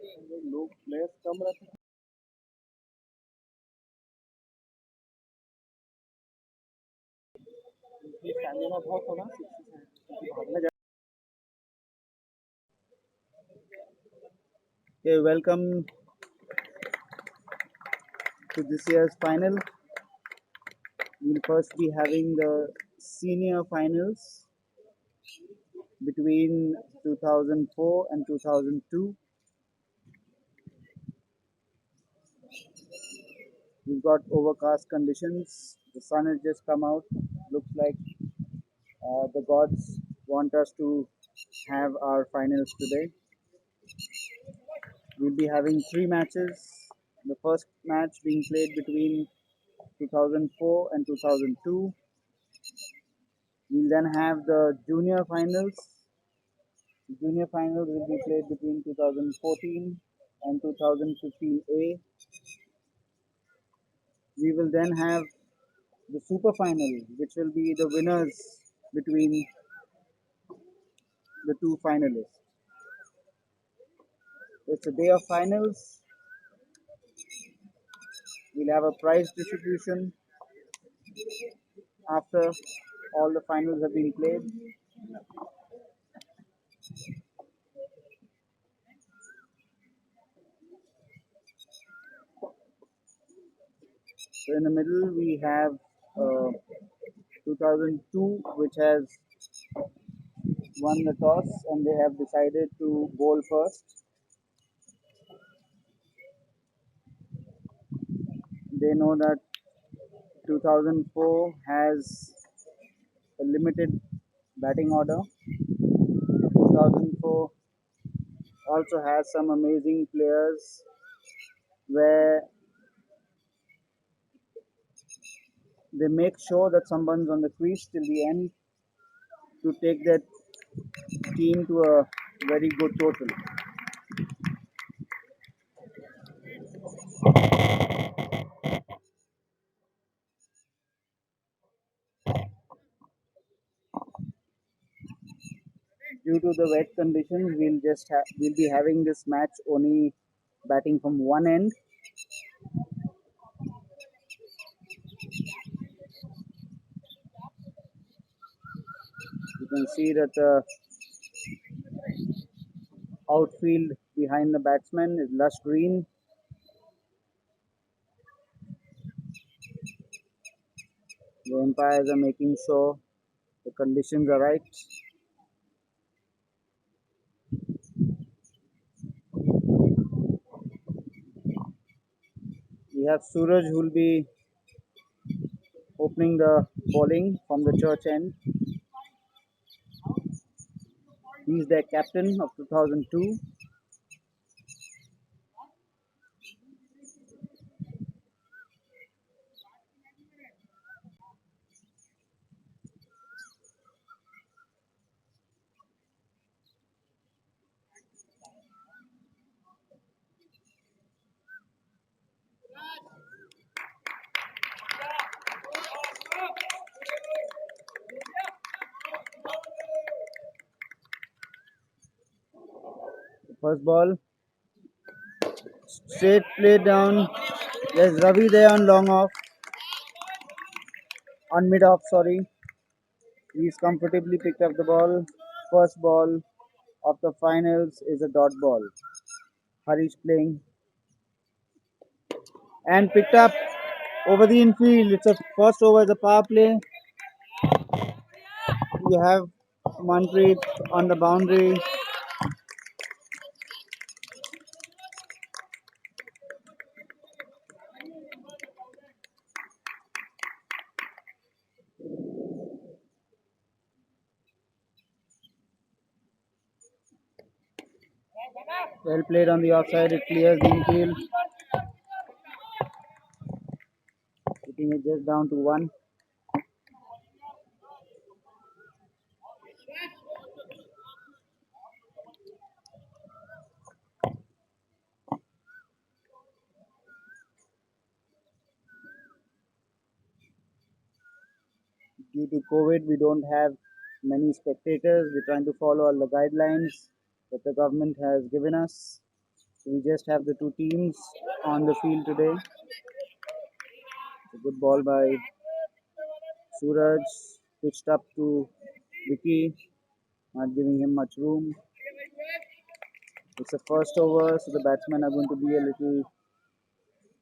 लोग प्लेयर्स कम रहते हैं, स्टैमिना बहुत होना भागने जा। Okay, welcome to this year's final. We'll first be having the senior finals between 2004 and 2002. We've got overcast conditions. The sun has just come out. Looks like the gods want us to have our finals today. We'll be having three matches. The first match being played between 2004 and 2002. We'll then have the junior finals. The junior finals will be played between 2014 and 2015A. We will then have the super final, which will be the winners between the two finalists. It's a day of finals. We'll have a prize distribution after all the finals have been played. So in the middle we have 2002, which has won the toss and they have decided to bowl first. They know that 2004 has a limited batting order. 2004 also has some amazing players where they make sure that someone's on the crease till the end to take that team to a very good total. Due to the wet conditions, we'll be having this match only batting from one end. You can see that the outfield behind the batsman is lush green. The umpires are making sure the conditions are right. We have Suraj who will be opening the bowling from the church end. He is their captain of 2002. First ball, straight play down. There's Ravi there on long off, on mid off, sorry. He's comfortably picked up the ball. First ball of the finals is a dot ball. Harish playing and picked up over the infield. It's a first over as a power play. You have Manpreet on the boundary. Well played on the offside. It clears the infield. Putting it just down to one. Due to COVID, we don't have many spectators. We're trying to follow all the guidelines that the government has given us. So we just have the two teams on the field today. It's a good ball by Suraj, pitched up to Vicky, not giving him much room. It's the first over, so the batsmen are going to be a little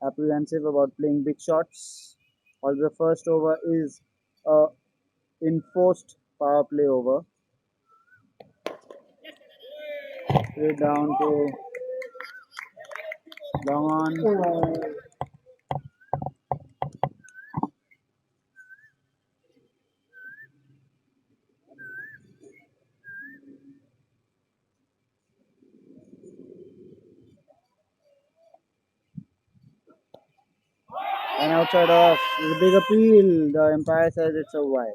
apprehensive about playing big shots. Although the first over is a enforced power play over. Straight down to long on. And outside off. There's a big appeal. The umpire says it's a wide.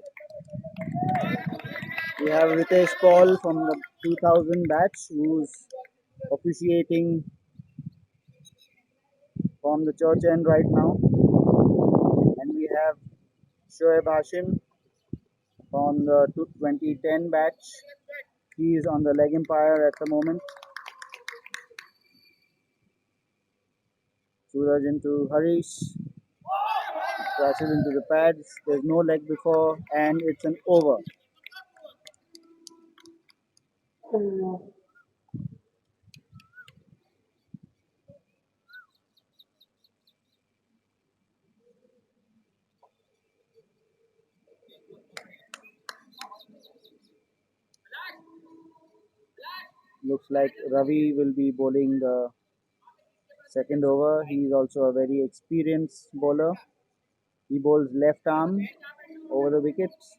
We have Ritesh Paul from the 2000 batch who's officiating from the church end right now. And we have Shoaib Hashim from the 2010 batch. He is on the leg umpire at the moment. Suraj into Harish. Crashes into the pads. There's no leg before, and it's an over. Looks like Ravi will be bowling the second over. He is also a very experienced bowler. He bowls left arm over the wickets.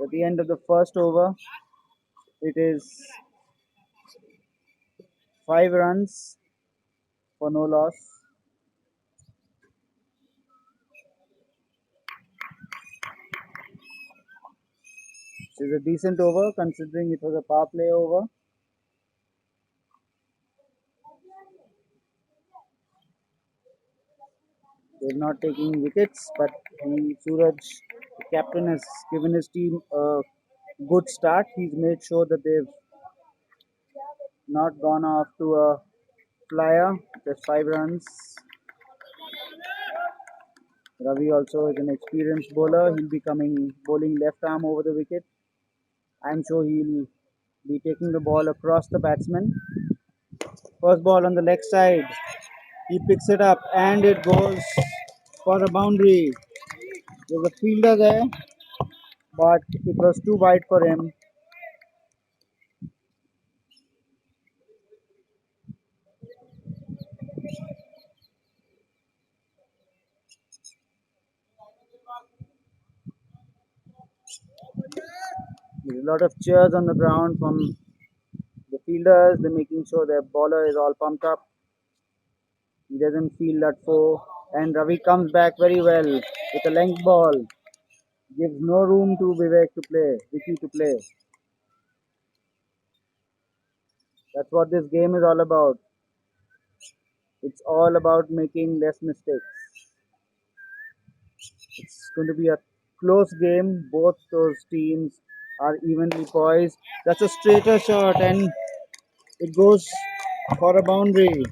At the end of the first over, it is 5 runs for no loss. It is a decent over considering it was a power play over. They're not taking wickets, but Suraj, the captain, has given his team a good start. He's made sure that they've not gone off to a flyer. Just 5 runs. Ravi also is an experienced bowler. He'll be coming bowling left arm over the wicket. I'm sure he'll be taking the ball across the batsman. First ball on the leg side. He picks it up and it goes for a boundary. There's a fielder there, but it was too wide for him. There's a lot of cheers on the ground from the fielders. They're making sure their bowler is all pumped up. He doesn't feel that four. And Ravi comes back very well with a length ball. Gives no room to Vivek to play, Vicky to play. That's what this game is all about. It's all about making less mistakes. It's going to be a close game. Both those teams are evenly poised. That's a straighter shot and it goes for a boundary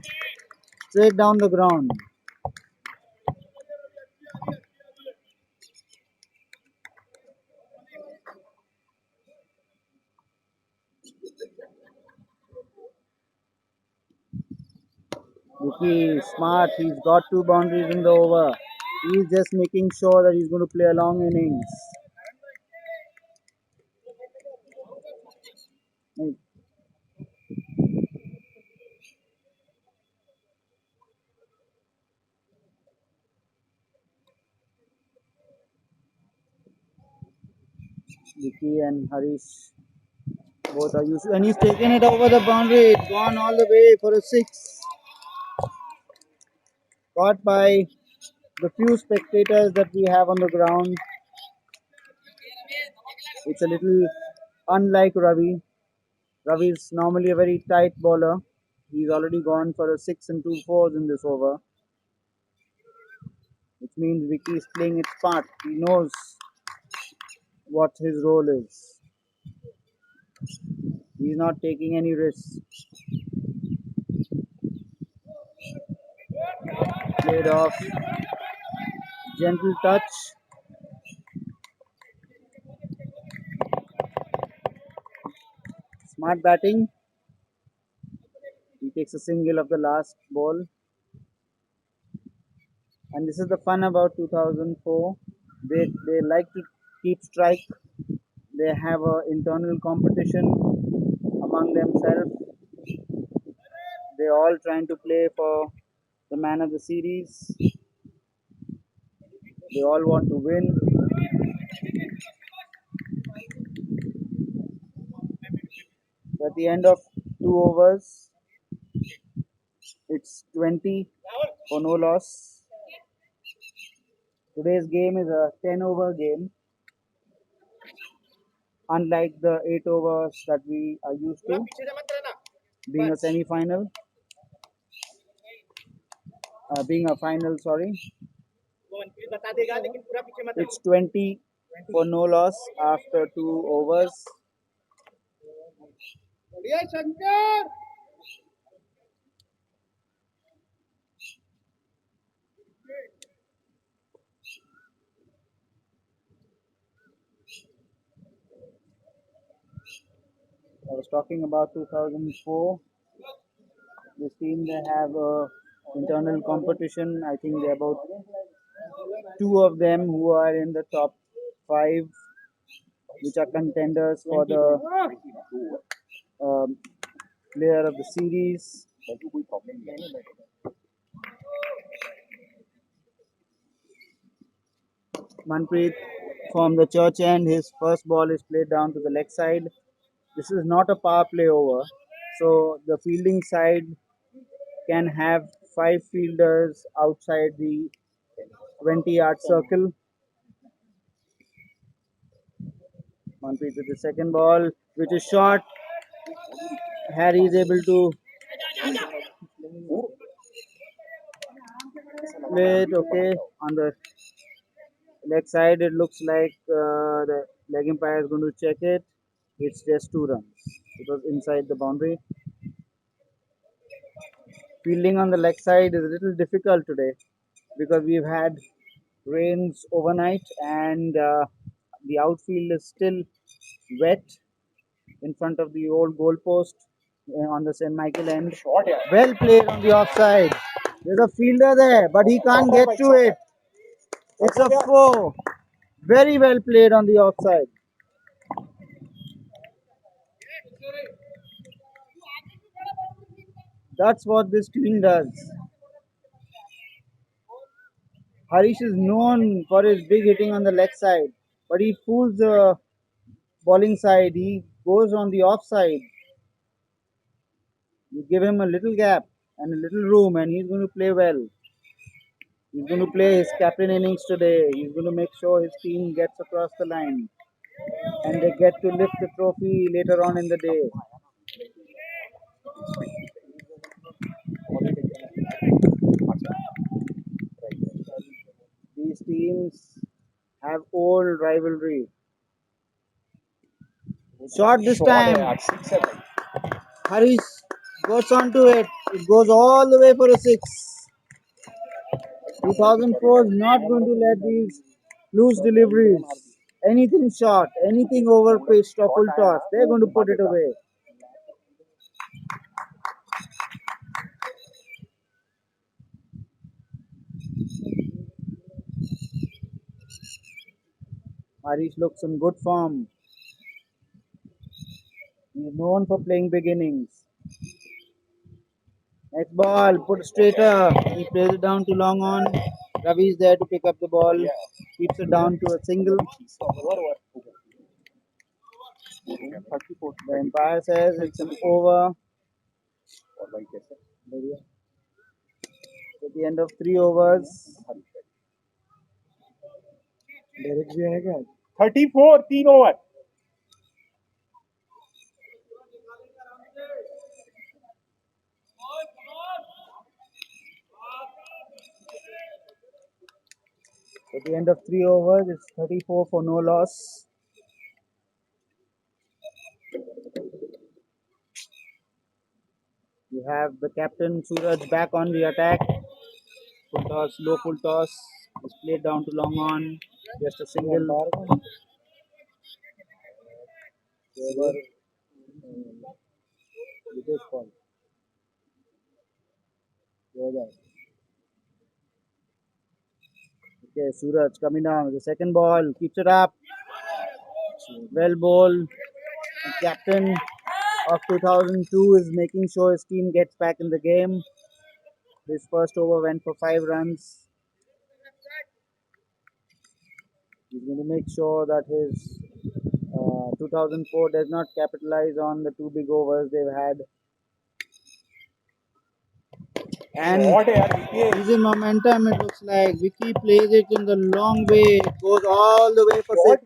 straight down the ground. Vicky is smart. He's got 2 boundaries in the over. He's just making sure that he's going to play a long innings. Vicky and Harish both are used, and he's taken it over the boundary. It's gone all the way for a six. Caught by the few spectators that we have on the ground. It's a little unlike Ravi. Ravi is normally a very tight bowler. He's already gone for a 6 and 2 fours in this over, which means Vicky is playing it smart. He knows what his role is. He's not taking any risks. Played off. Gentle touch. Smart batting. He takes a single of the last ball. And this is the fun about 2004. They like to keep strike. They have a internal competition among themselves. They all trying to play for the man of the series. They all want to win. So at the end of 2 overs, it's 20 for no loss. Today's game is a 10-over game, unlike the 8 overs that we are used to, being a semi-final, being a final, sorry. It's 20 for no loss after 2 overs. I was talking about 2004. This team, they have a internal competition. I think there are about two of them who are in the top five, which are contenders for the um, player of the series. Manpreet from the church end, his first ball is played down to the leg side. This is not a power play over, so the fielding side can have five fielders outside the 20-yard circle. Manpreet with the second ball, which is short. Harry is able to play it okay on the leg side. It looks like the leg umpire is going to check it. It's just 2 runs. It was inside the boundary. Fielding on the leg side is a little difficult today because we've had rains overnight and the outfield is still wet in front of the old goalpost on the St. Michael end. Well played on the offside. There's a fielder there, but he can't get to it. It's a 4. Very well played on the offside. That's what this team does. Harish is known for his big hitting on the leg side, but he fools the bowling side. He goes on the offside. You give him a little gap and a little room, and he's going to play well. He's going to play his captain innings today. He's going to make sure his team gets across the line and they get to lift the trophy later on in the day. These teams have old rivalry. Shot this time. Harish goes onto it. It goes all the way for a 6. 2004 is not going to let these loose deliveries. Anything short, anything over pitched or full toss, they're going to put it away. Harish looks in good form. He's known for playing big innings. Next ball, put straighter. He plays it down to long on. Ravi is there to pick up the ball. Keeps it down to a single. The umpire says it's an over. At the end of 3 overs. 34 3 over. At the end of 3 overs, it's 34 for no loss. You have the captain Suraj back on the attack. Full toss, low full toss. Is played down to long on. Just a single. Okay, Suraj coming down with the second ball. Keeps it up. Well bowled. The captain of 2002 is making sure his team gets back in the game. His first over went for 5 runs. He's going to make sure that his 2004 does not capitalize on the two big overs they've had. And he's in momentum. It looks like Vicky plays it in the long way. It goes all the way for six.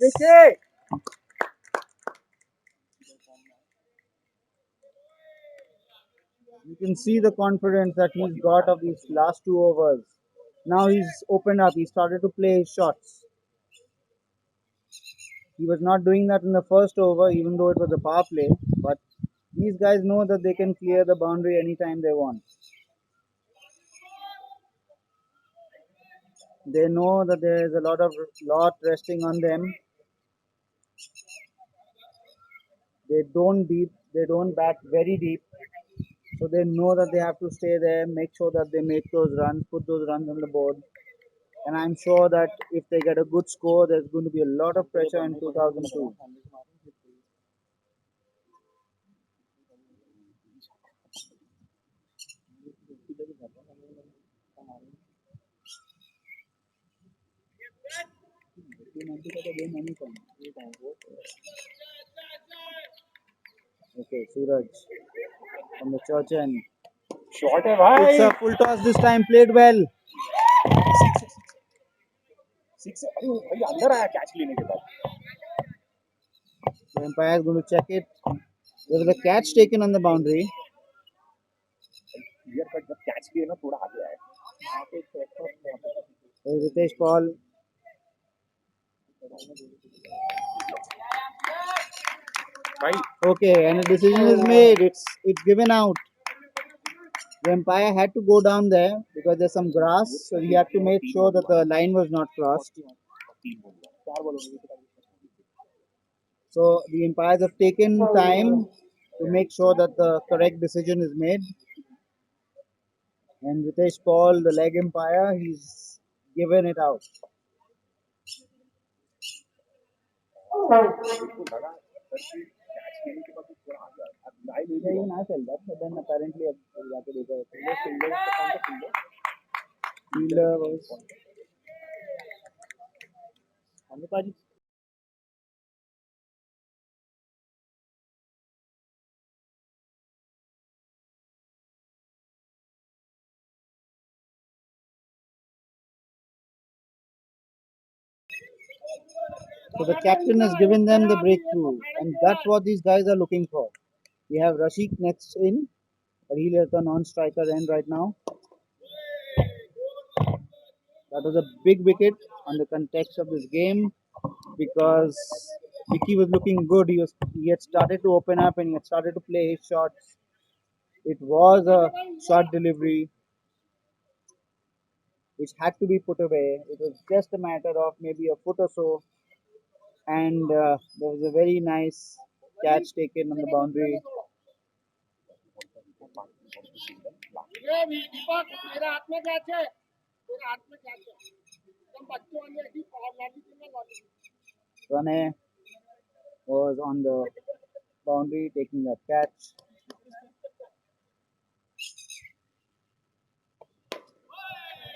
You can see the confidence that he's got of these last two overs. Now he's opened up. He started to play his shots. He was not doing that in the first over, even though it was a power play. But these guys know that they can clear the boundary anytime they want. They know that there is a lot resting on them. They don't bat very deep. So they know that they have to stay there, make sure that they make those runs, put those runs on the board. And I'm sure that if they get a good score, there's going to be a lot of pressure in 2002. Okay, Suraj from the church end. Shot है भाई It's a full toss this time, played well. Six अरे भाई अंदर आया catch लेने के बाद The umpire is going to check it. There was a catch taken on the boundary. Clear cut जब कैच लिए ना थोड़ा आगे आया There's Ritesh Paul. भाई Okay, and a decision is made. It's given out. The umpire had to go down there because there's some grass, so he had to make sure that the line was not crossed. So the umpires have taken time to make sure that the correct decision is made. And Ritesh Paul, the leg umpire, he's given it out. Yeah, even I felt that, but then apparently fielder was. So the captain has given them the breakthrough, and that's what these guys are looking for. We have Rashik next in, but he'll at the non-striker end right now. That was a big wicket on the context of this game because Vicky was looking good. He had started to open up and he had started to play his shots. It was a short delivery which had to be put away. It was just a matter of maybe a foot or so, and there was a very nice catch taken on the boundary. Rane was on the boundary taking that catch.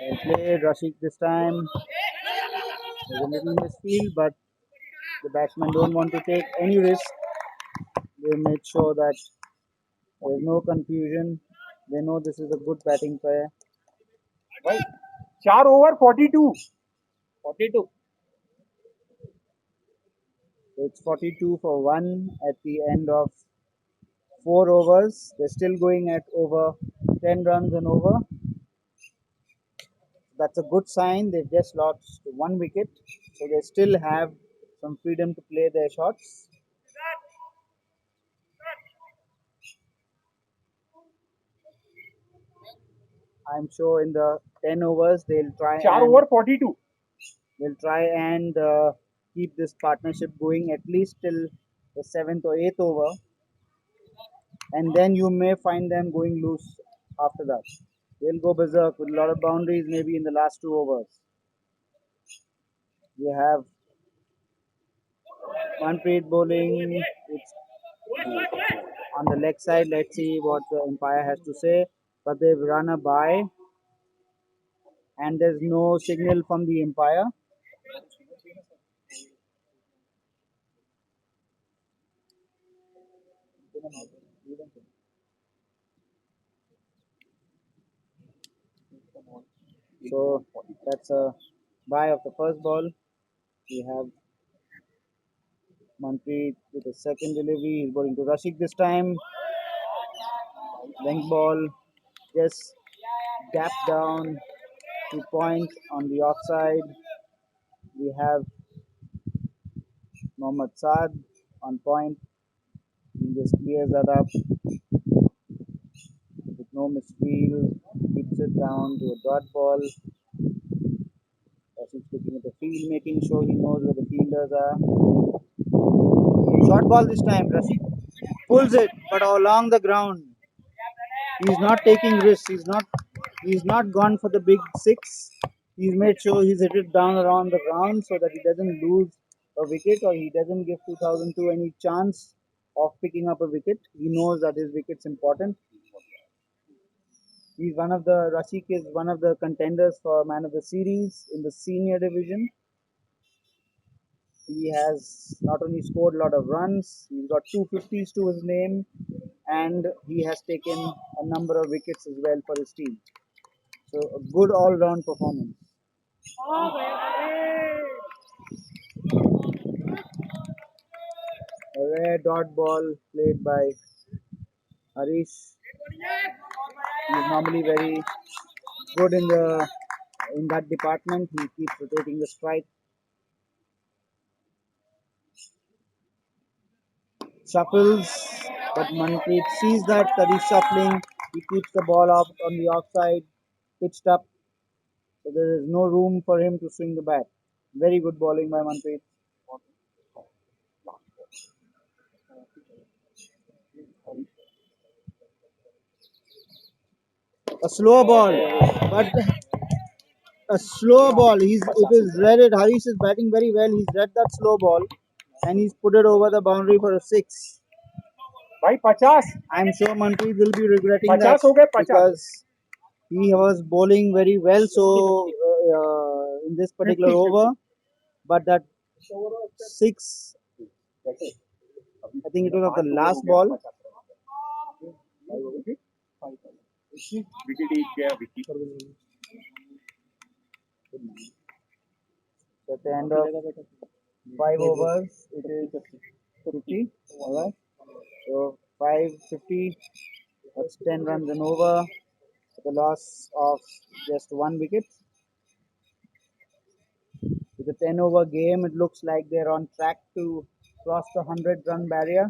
Well played, Rashik this time. There's a little misfield, but the batsmen don't want to take any risk. They made sure that there's no confusion. They know this is a good batting pair. भाई 4 over 42 So it's 42 for 1 at the end of 4 overs. They're still going at over 10 runs and over. That's a good sign. They've just lost 1 wicket, so they still have some freedom to play their shots. I'm sure in the 10 overs they'll try 4 and over 42. keep this partnership going at least till the 7th or 8th over, and then you may find them going loose after that. They'll go berserk with a lot of boundaries maybe in the last 2 overs. You have Manpreet bowling. It's on the leg side. Let's see what the umpire has to say. But they've run a bye, and there's no signal from the umpire. So that's a bye of the first ball. We have Manpreet with a second delivery. He's bowling to Rashik this time. Length ball, just gap down, 2 points on the offside. We have Mohammad Saad on point. He just clears that up with no misfield, keeps it down to a dot ball. Rashid's looking at the field, making sure he knows where the fielders are. Short ball this time. Rashid pulls it, but along the ground. He's not taking risks. He's not gone for the big six. He's made sure he's hit it down around the ground so that he doesn't lose a wicket or he doesn't give 2002 any chance of picking up a wicket. He knows that his wicket's important. He's one of the Rashik is one of the contenders for man of the series in the senior division. He has not only scored a lot of runs, he's got 250s to his name, and he has taken a number of wickets as well for his team. So a good all-round performance. A rare dot ball played by Harish. He's normally very good in that department. He keeps rotating the strike. Shuffles, but Manpreet sees that he's shuffling. He keeps the ball up on the offside, pitched up, so there is no room for him to swing the bat. Very good bowling by Manpreet. A slow ball, but a slow ball. It is read. Harish is batting very well. He's read that slow ball, and he's put it over the boundary for a six. भाई 50. I'm sure Manpreet will be regretting 50 that हो गए 50. because he was bowling very well. So in this particular 50. over, but that six, I think it was of the last ball. Wicket एक गया wicket At the end of 5 overs, it is 50. Alright. So 550. That's 10 runs and over. The loss of just one wicket. With a 10 over game, it looks like they're on track to cross the 100-run barrier.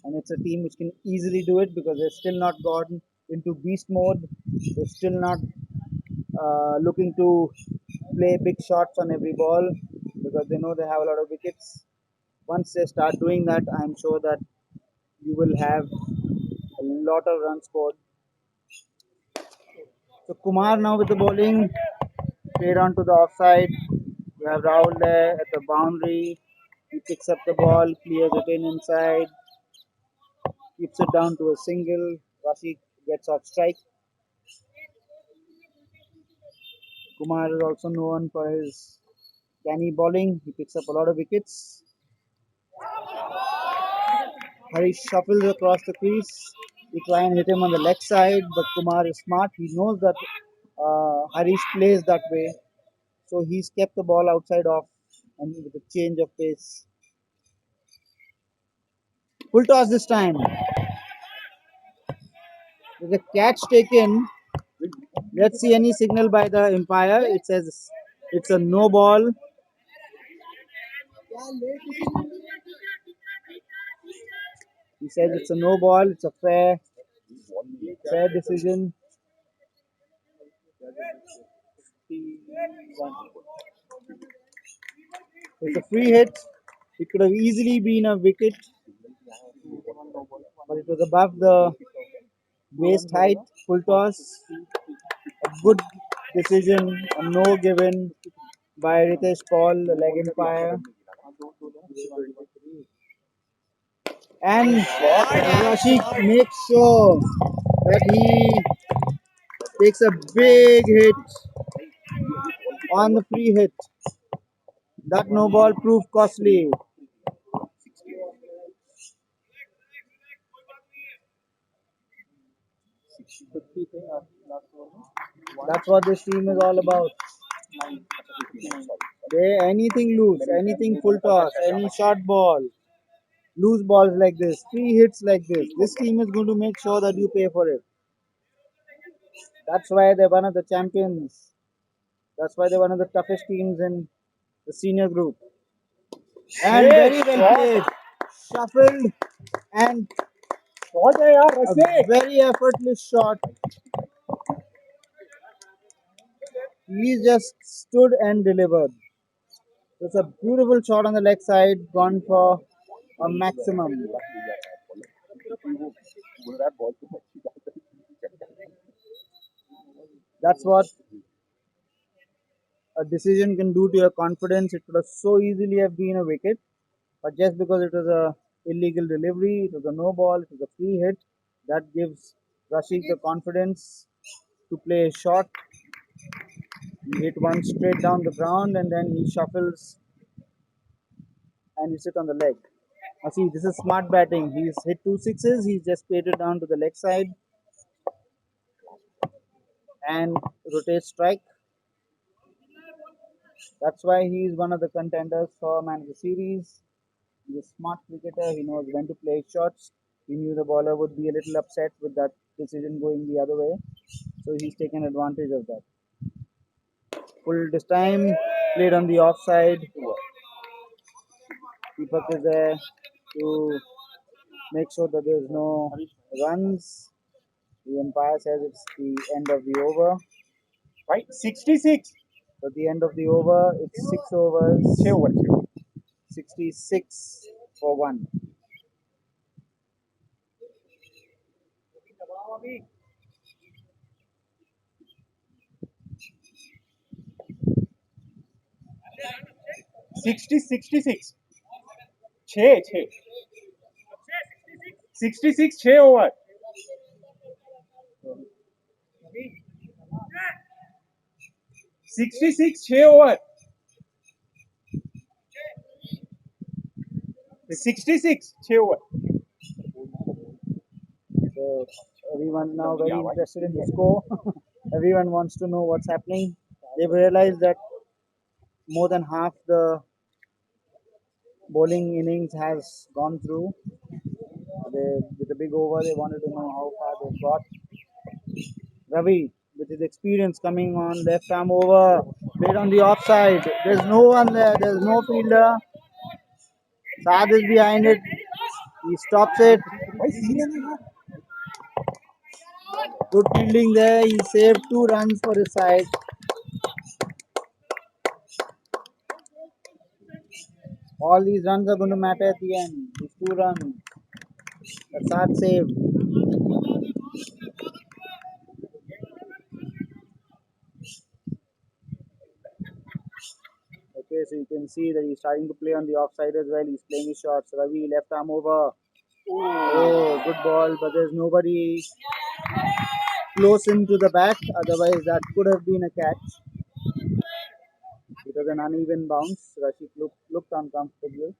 And it's a team which can easily do it because they're still not gone into beast mode. They're still not looking to play big shots on every ball because they know they have a lot of wickets. Once they start doing that, I'm sure that you will have a lot of runs scored. So Kumar now with the bowling, played on to the offside. You have Rahul there at the boundary. He picks up the ball, clears it in inside, keeps it down to a single. Rashid gets off strike. Kumar is also known for his canny bowling. He picks up a lot of wickets. Harish shuffles across the crease. We try and hit him on the leg side, but Kumar is smart. He knows that Harish plays that way, so he's kept the ball outside off and with a change of pace. Full toss this time. There's a catch taken. Let's see any signal by the umpire. It says it's a no ball. He says it's a no ball. It's a fair fair decision. It's a free hit. It could have easily been a wicket, but it was above the waist height. Full toss. A good decision. A no given by Ritesh Paul, the leg umpire. And Rashid makes sure that he takes a big hit on the free hit. That no ball proved costly. That's what this team is all about. They anything loose, anything full toss, any short ball, loose balls like this, free hits like this. This team is going to make sure that you pay for it. That's why they're one of the champions. That's why they're one of the toughest teams in the senior group. And very well played. Shuffled and shot है यार a Rasik very effortless shot. He just stood and delivered. It's a beautiful shot on the leg side, gone for a maximum. That's what a decision can do to your confidence. It could have so easily have been a wicket, but just because it was a illegal delivery, it was a no ball, it was a free hit, that gives Rashid the confidence to play a shot. He hit one straight down the ground and then he shuffles and he sit on the leg. Now see, this is smart batting. He's hit two sixes. He's just played it down to the leg side and rotate strike. That's why he's one of the contenders for man of the series. He's a smart cricketer. He knows when to play shots. He knew the bowler would be a little upset with that decision going the other way, so he's taken advantage of that. Pulled this time, played on the offside. Deepak is there to make sure that there's no runs. The umpire says it's the end of the over. भाई 66 So at the end of the over, it's 6 overs, 6 over 66 for 1. Sixty 66 6 6 66 6 over 66 6 over 66 6 over So everyone now very interested in the score. Everyone wants to know what's happening. They've realized that more than half the bowling innings has gone through. With a big over, they wanted to know how far they've got. Ravi, with his experience coming on left arm over, played on the offside. There's no one there. There's no fielder. Saad is behind it. He stops it. Good fielding there. He saved 2 runs for his side. All these runs are going to matter at the end. These 2 runs. That's Saad saved. Okay, so you can see that he's starting to play on the offside as well. He's playing his shots. Ravi, left arm over. Oh, good ball, but there's nobody close into the back. Otherwise, that could have been a catch. It was an uneven bounce. Rashid looked uncomfortable.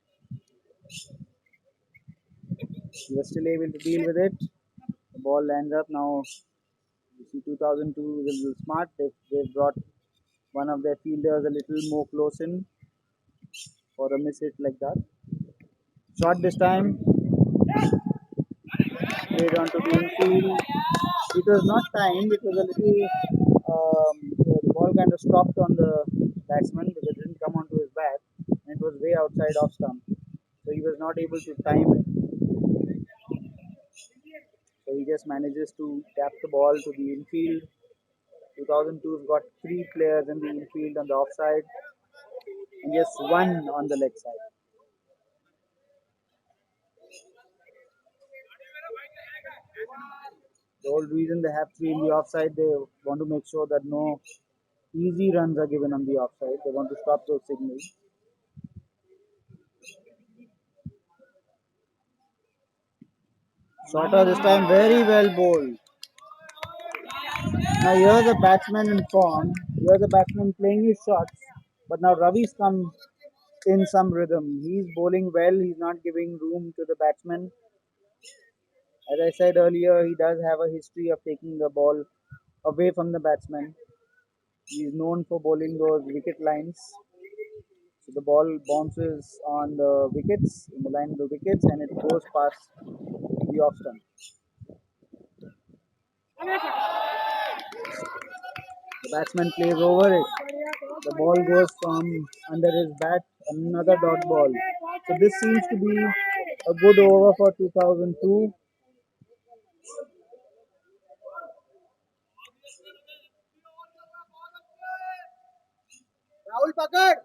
He was still able to deal with it. The ball lands up now. You see, 2002 is a little smart. They've brought one of their fielders a little more close in for a miss hit like that. Shot this time. Played onto the infield. It was not timed. It was a little. The ball kind of stopped on the batsman because it didn't come onto his bat, and it was way outside off stump. So he was not able to time it. So So he just manages to tap the ball to the infield. 2002's got three players in the infield on the offside and just one on the leg side. The whole reason they have three in the offside, they want to make sure that no easy runs are given on the offside. They want to stop those signals. Shorter this time, very well bowled. Now here's a batsman in form. Here's a batsman playing his shots. But now Ravi's come in some rhythm. He's bowling well. He's not giving room to the batsman. As I said earlier, he does have a history of taking the ball away from the batsman. He's known for bowling those wicket lines. So the ball bounces on the wickets, in the line of the wickets, and it goes past the off stump. The batsman plays over it. The ball goes from under his bat, another dot ball. So this seems to be a good over for 2002. Rahul Pakad.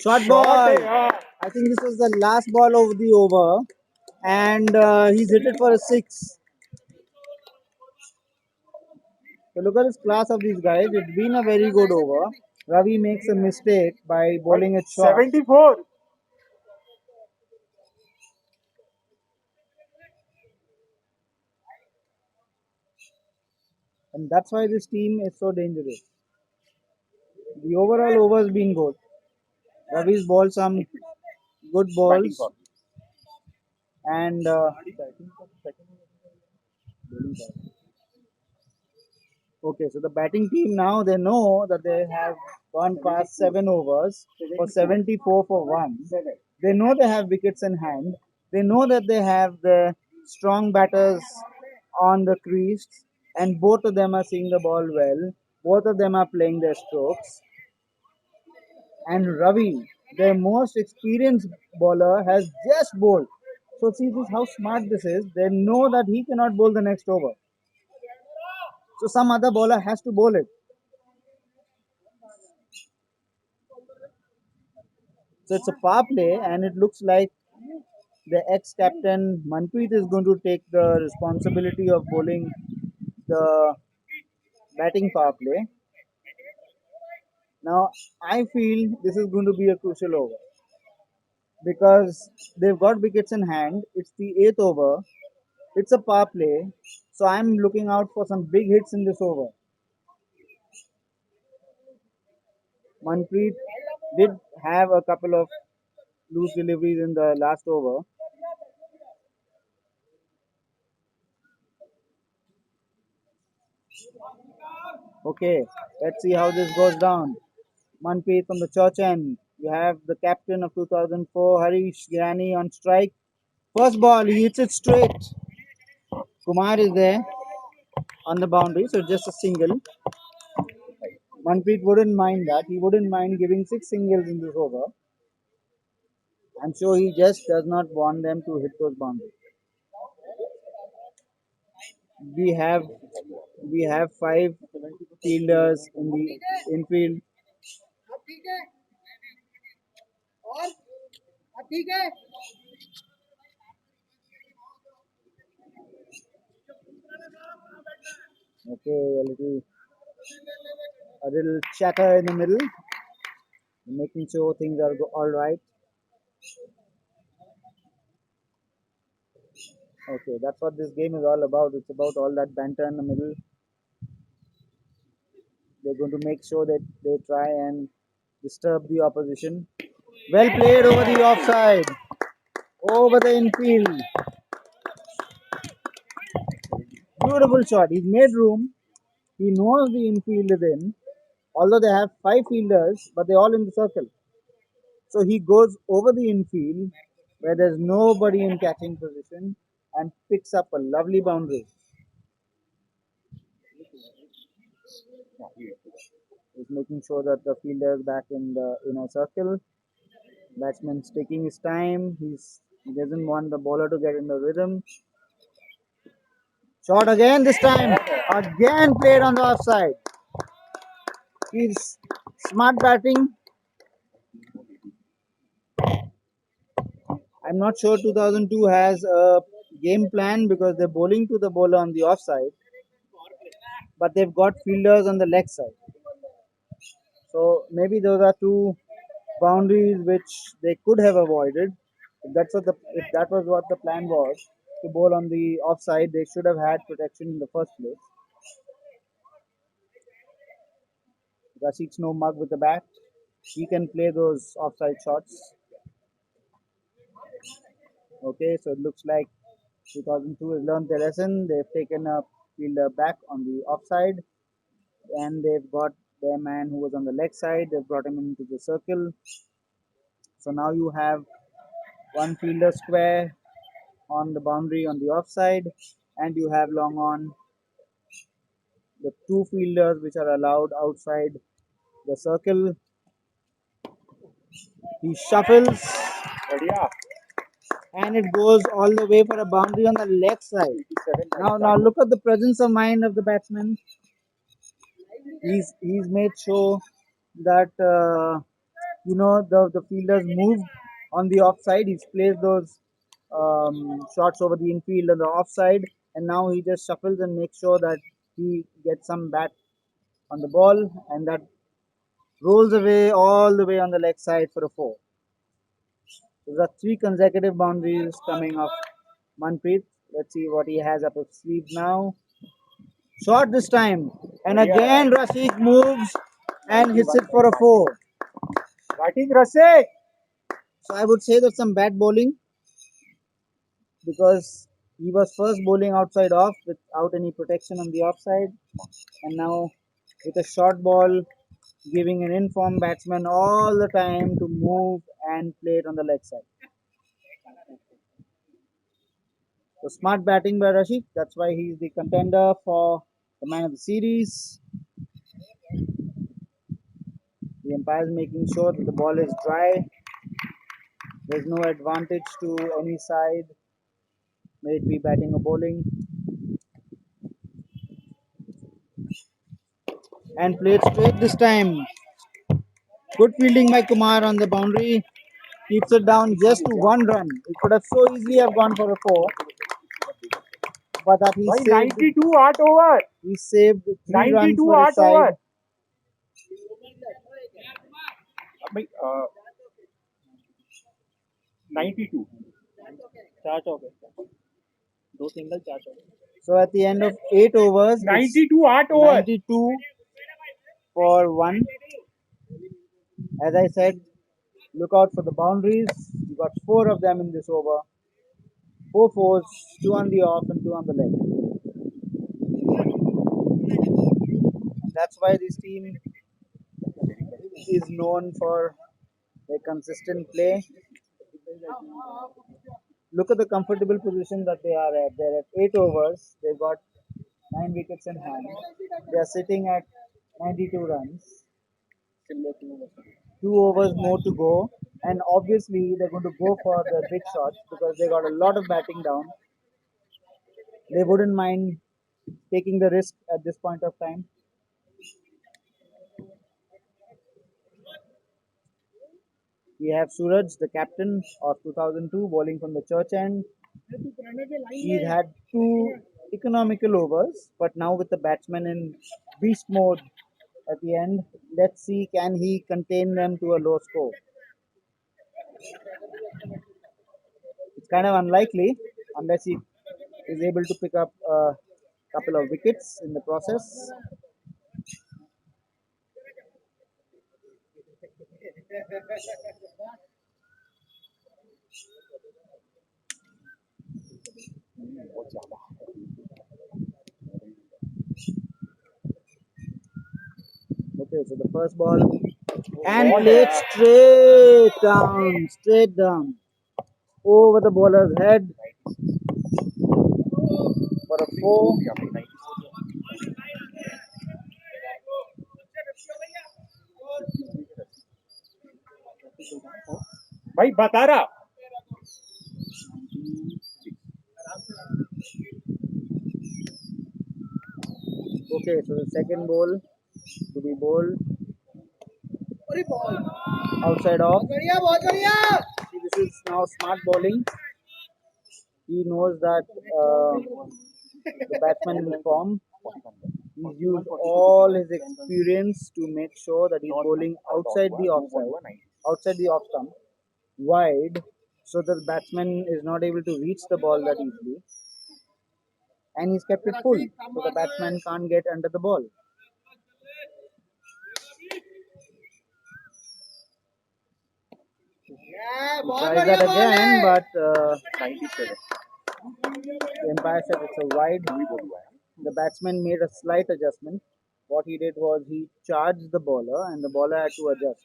Short ball. I think this was the last ball of the over, and he's hit it for a six. So look at this class of these guys. It's been a very good over. Ravi makes a mistake by bowling it short. 74. And that's why this team is so dangerous. The overall over has been good. Ravi's bowled some good balls, and okay, so the batting team now they know that they have gone past 7 overs for 74 for 1. They know they have wickets in hand. They know that they have the strong batters on the crease, and both of them are seeing the ball well. Both of them are playing their strokes. And Ravi, their most experienced bowler, has just bowled. So see this how smart this is. They know that he cannot bowl the next over. So some other bowler has to bowl it. So it's a power play, and it looks like the ex-captain Manpreet is going to take the responsibility of bowling the batting power play. Now, I feel this is going to be a crucial over because they've got wickets in hand. It's the eighth over. It's a power play, so I'm looking out for some big hits in this over. Manpreet did have a couple of loose deliveries in the last over. Okay, let's see how this goes down. Manpreet from the church end. You have the captain of 2004, Harish Girani on strike. First ball, he hits it straight. Kumar is there on the boundary, so just a single. Manpreet wouldn't mind that. He wouldn't mind giving six singles in this over. I'm sure he just does not want them to hit those boundaries. We have we have five fielders in the infield. Okay, a little chatter in the middle, making sure things are all right. Okay, that's what this game is all about. It's about all that banter in the middle. They're going to make sure that they try and disturb the opposition. Well played over the offside, over the infield. Beautiful shot. He's made room. He knows the infield is in. Although they have five fielders, but they're all in the circle. So he goes over the infield where there's nobody in catching position and picks up a lovely boundary. He's making sure that the fielder is back in the inner circle. Batsman's taking his time. He doesn't want the bowler to get in the rhythm. Shot again this time. Again played on the offside. He's smart batting. I'm not sure 2002 has a game plan because they're bowling to the bowler on the offside, but they've got fielders on the leg side. So maybe those are two boundaries which they could have avoided. If that was what the plan was to bowl on the offside, they should have had protection in the first place. Rashid's no mug with the bat. He can play those offside shots. Okay, so it looks like 2002 has learned their lesson. They've taken a fielder back on the offside, and they've got their man who was on the leg side. They've brought him into the circle. So now you have one fielder square on the boundary on the offside, and you have long on the two fielders which are allowed outside the circle. He shuffles, बढ़िया and it goes all the way for a boundary on the leg side. Now look at the presence of mind of the batsman. He's made sure that the fielders move on the offside. He's placed those shots over the infield and the offside, and now he just shuffles and makes sure that he gets some bat on the ball, and that rolls away all the way on the leg side for a four. There are three consecutive boundaries coming off Manpreet. Let's see what he has up his sleeve now. Shot this time, and again Rashid moves and hits it for a four. batting Rasik. So I would say that's some bad bowling because he was first bowling outside off without any protection on the offside, and now with a short ball, giving an informed batsman all the time to move and play it on the leg side. So smart batting by Rashid. That's why he's the contender for the man of the series. The umpire is making sure that the ball is dry. There's no advantage to any side, may it be batting or bowling. And played straight this time. Good fielding by Kumar on the boundary. Keeps it down just to one run. It could have so easily have gone for a four, but that भाई 92 8 over he saved 3 runs 92 for his 8 side. Over भाई 92 चार चौके दो single चार चौके So at the end of 8 overs, 92 8 over 92 for 1. As I said, look out for the boundaries. You got 4 of them in this over. 4 fours, 2 on the off and 2 on the leg. That's why this team is known for their consistent play. Look at the comfortable position that they are at. They're at 8 overs. They've got 9 wickets in hand. They are sitting at 92 runs. 2 overs more to go. And obviously, they're going to go for the big shots because they got a lot of batting down. They wouldn't mind taking the risk at this point of time. We have Suraj, the captain of 2002, bowling from the church end. He's had 2 economical overs, but now with the batsman in beast mode at the end, let's see can he contain them to a low score. It's kind of unlikely unless he is able to pick up a couple of wickets in the process. बहुत ज्यादा Okay, so the first ball and played straight down, over the bowler's head for a four. भाई बता रहा Okay, so the second ball to be bowled outside off. See, this is now smart bowling. He knows that the batsman will form. He's used all his experience to make sure that he's bowling outside the off stump, wide, so the batsman is not able to reach the ball that easily. And he's kept it full, so the batsman can't get under the ball. He tries that again, but 97 the umpire said it's a wide. The batsman made a slight adjustment. What he did was he charged the bowler, and the bowler had to adjust.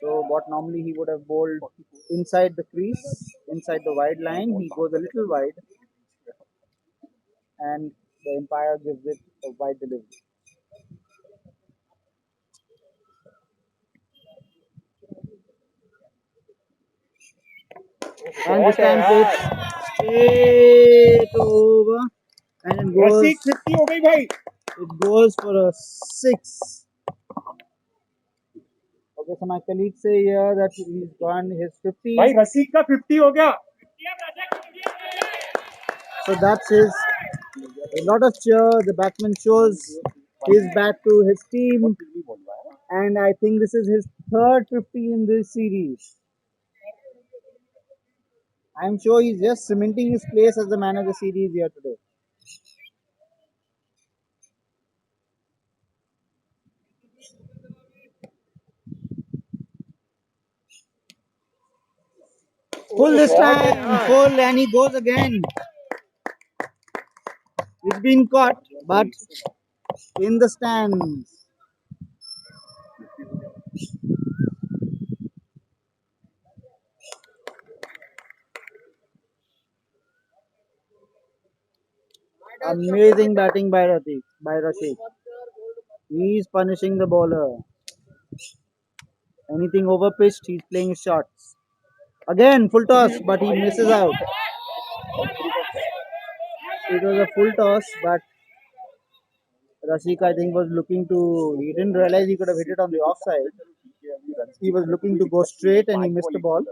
So, what normally he would have bowled inside the crease, inside the wide line, he goes a little wide, and the umpire gives it a wide delivery. And this time it's straight over, and it goes. रसिक 50 हो गई भाई It goes for a 6. Okay, so my colleagues say here that he's gone his 50. भाई रसिक का 50 हो गया So that's his. A lot of cheer. The batsman shows his bat to his team, and I think this is his third 50 in this series. I'm sure he's just cementing his place as the man of the series here today. Full this time, full, and he goes again. It's been caught, but in the stands. Amazing batting by Rashid. He's punishing the bowler. Anything over pitched, he's playing his shots. Again, full toss, but he misses out. It was a full toss, but Rashik, I think, was looking to. He didn't realize he could have hit it on the offside. He was looking to go straight and he missed the ball.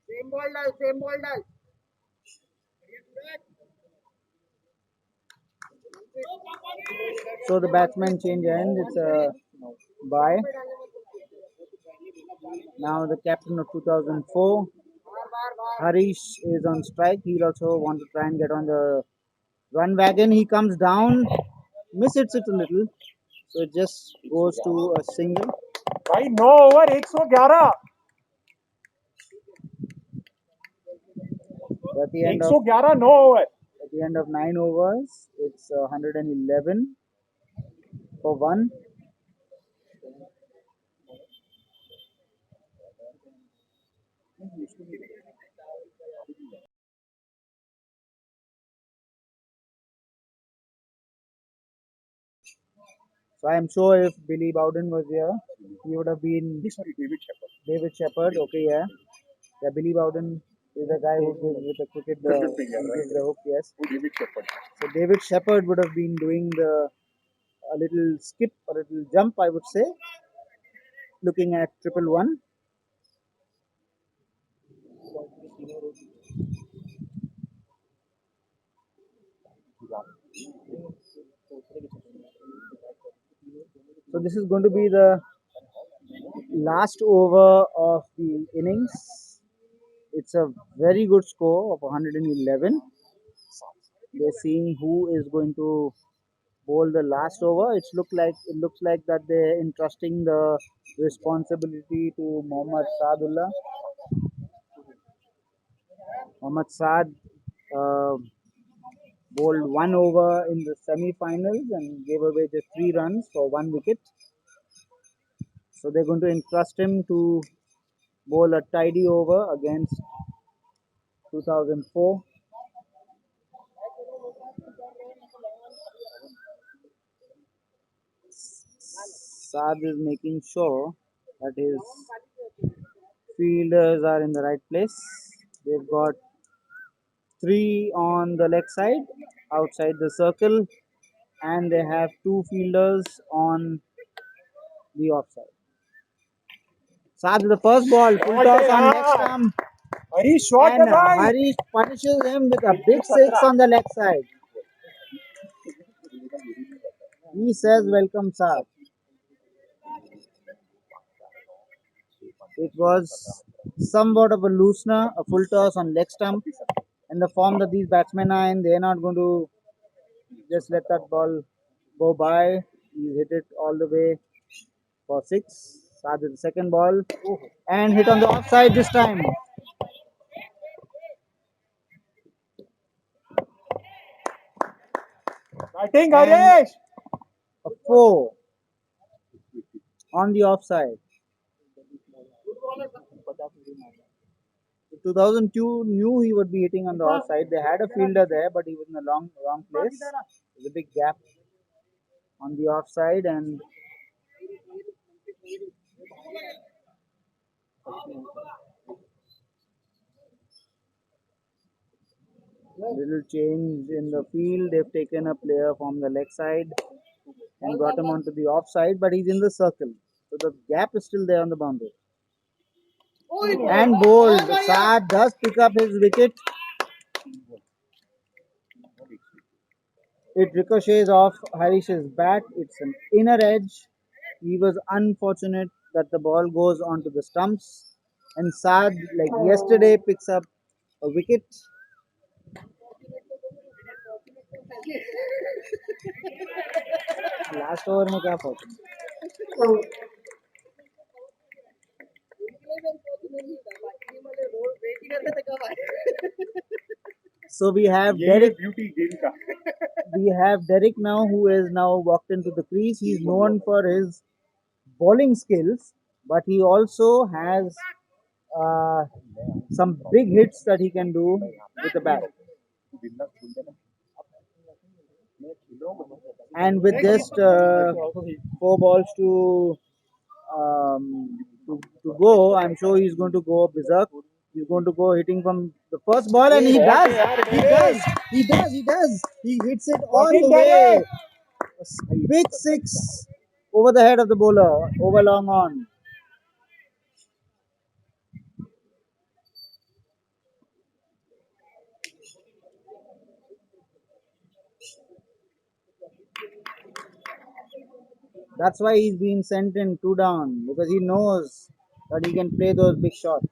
Same ball, dal. So the batsman change ends. It's a bye. Now the captain of 2004, Harish, is on strike. He'll also want to try and get on the run wagon. He comes down, misses it a little, so it just goes to a single. भाई 9 over 111 So at the end of 111 9 over at the end of 9 overs, it's 111 for one. So I'm sure if Billy Bowden was here, he would have been sorry David shepherd David Shepherd. Okay, yeah. Yeah, Billy Bowden is the guy who gives with the cricket gives the hook, yes. वो David shepherd So David Shepherd would have been doing the a little skip or a little jump, I would say, looking at 111. So this is going to be the last over of the innings. It's a very good score of 111. They're seeing who is going to bowl the last over. It looks like that they're entrusting the responsibility to Mohammad Saadullah. Mohammad Saad uh, bowled 1 over in the semi-finals and gave away just 3 runs for 1 wicket. So they're going to entrust him to bowl a tidy over against 2004. Saad is making sure that his fielders are in the right place. They've got three on the leg side outside the circle, and they have two fielders on the offside. Saad with the first ball, full Shot toss है on leg यार. stump, Harish shot है and भाई. Harish punishes him with a big six on the leg side. He says, "Welcome, Saad." It was somewhat of a loosener, a full toss on leg stump, and the form that these batsmen are in, they're not going to just let that ball go by. He hit it all the way for six. Saad with the second ball and hit on the offside this time. Batting And Harish. a four on the offside. 2002 knew he would be hitting on the offside. They had a fielder there, but he was in the wrong place. There's a big gap on the offside, and little change in the field. They've taken a player from the leg side and got him onto the offside, but he's in the circle. So the gap is still there on the boundary. And bowled. Saad does pick up his wicket. It ricochets off Harish's bat. It's an inner edge. He was unfortunate that the ball goes onto the stumps. And Saad, like yesterday, picks up a wicket. Last over में क्या फर्क? So we have यही है Derek. Beauty game का. We have Derek now, who is now walked into the crease. He's known for his bowling skills, but he also has some big hits that he can do with the bat. And with just four balls to go, I'm sure he's going to go berserk. He's going to go hitting from the first ball, and he does. He hits it all the way. A big six over the head of the bowler, over long on. That's why he's been sent in two down, because he knows that he can play those big shots.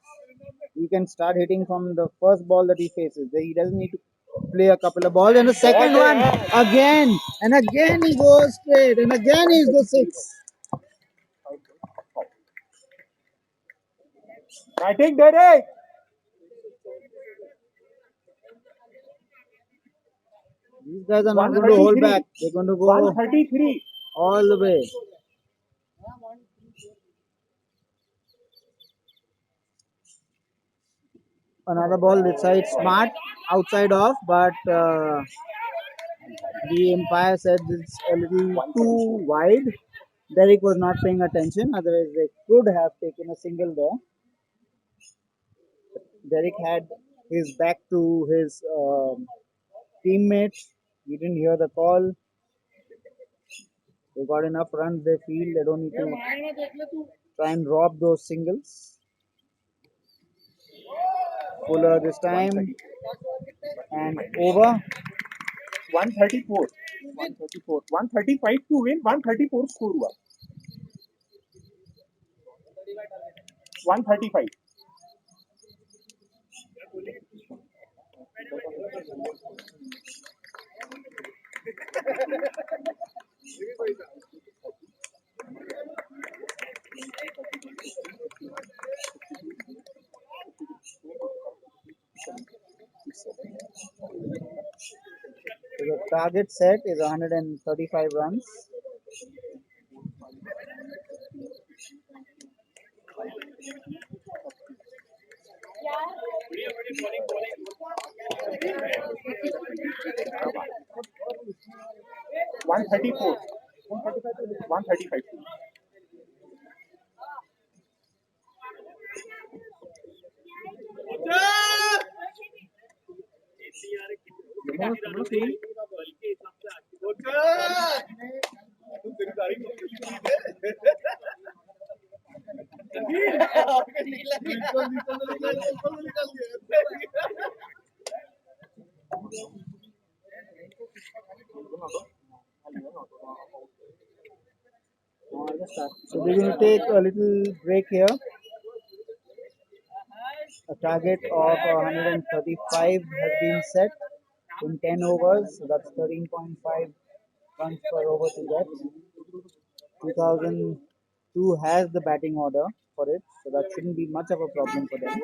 He can start hitting from the first ball that he faces. He doesn't need to play a couple of balls. And the second one again, and again he goes straight, and again he's the six. Batting Derek. These guys are not going to hold back. They're going to go 133. all the way. Another ball this side, smart, outside off, but the umpire said it's a little too wide. Derek was not paying attention, otherwise they could have taken a single there. Derek had his back to his teammates. He didn't hear the call. They got enough runs, they feel they don't need to try and rob those singles. Fuller this time, and over. 134. 134. 135 to win. 134 score हुआ. 135. So the target set is 135 runs. One 135. So we're going to take a little break here. A target of 135 has been set in 10 overs, so that's 13.5 runs per over to get. 2002 has the batting order for it, so that shouldn't be much of a problem for them.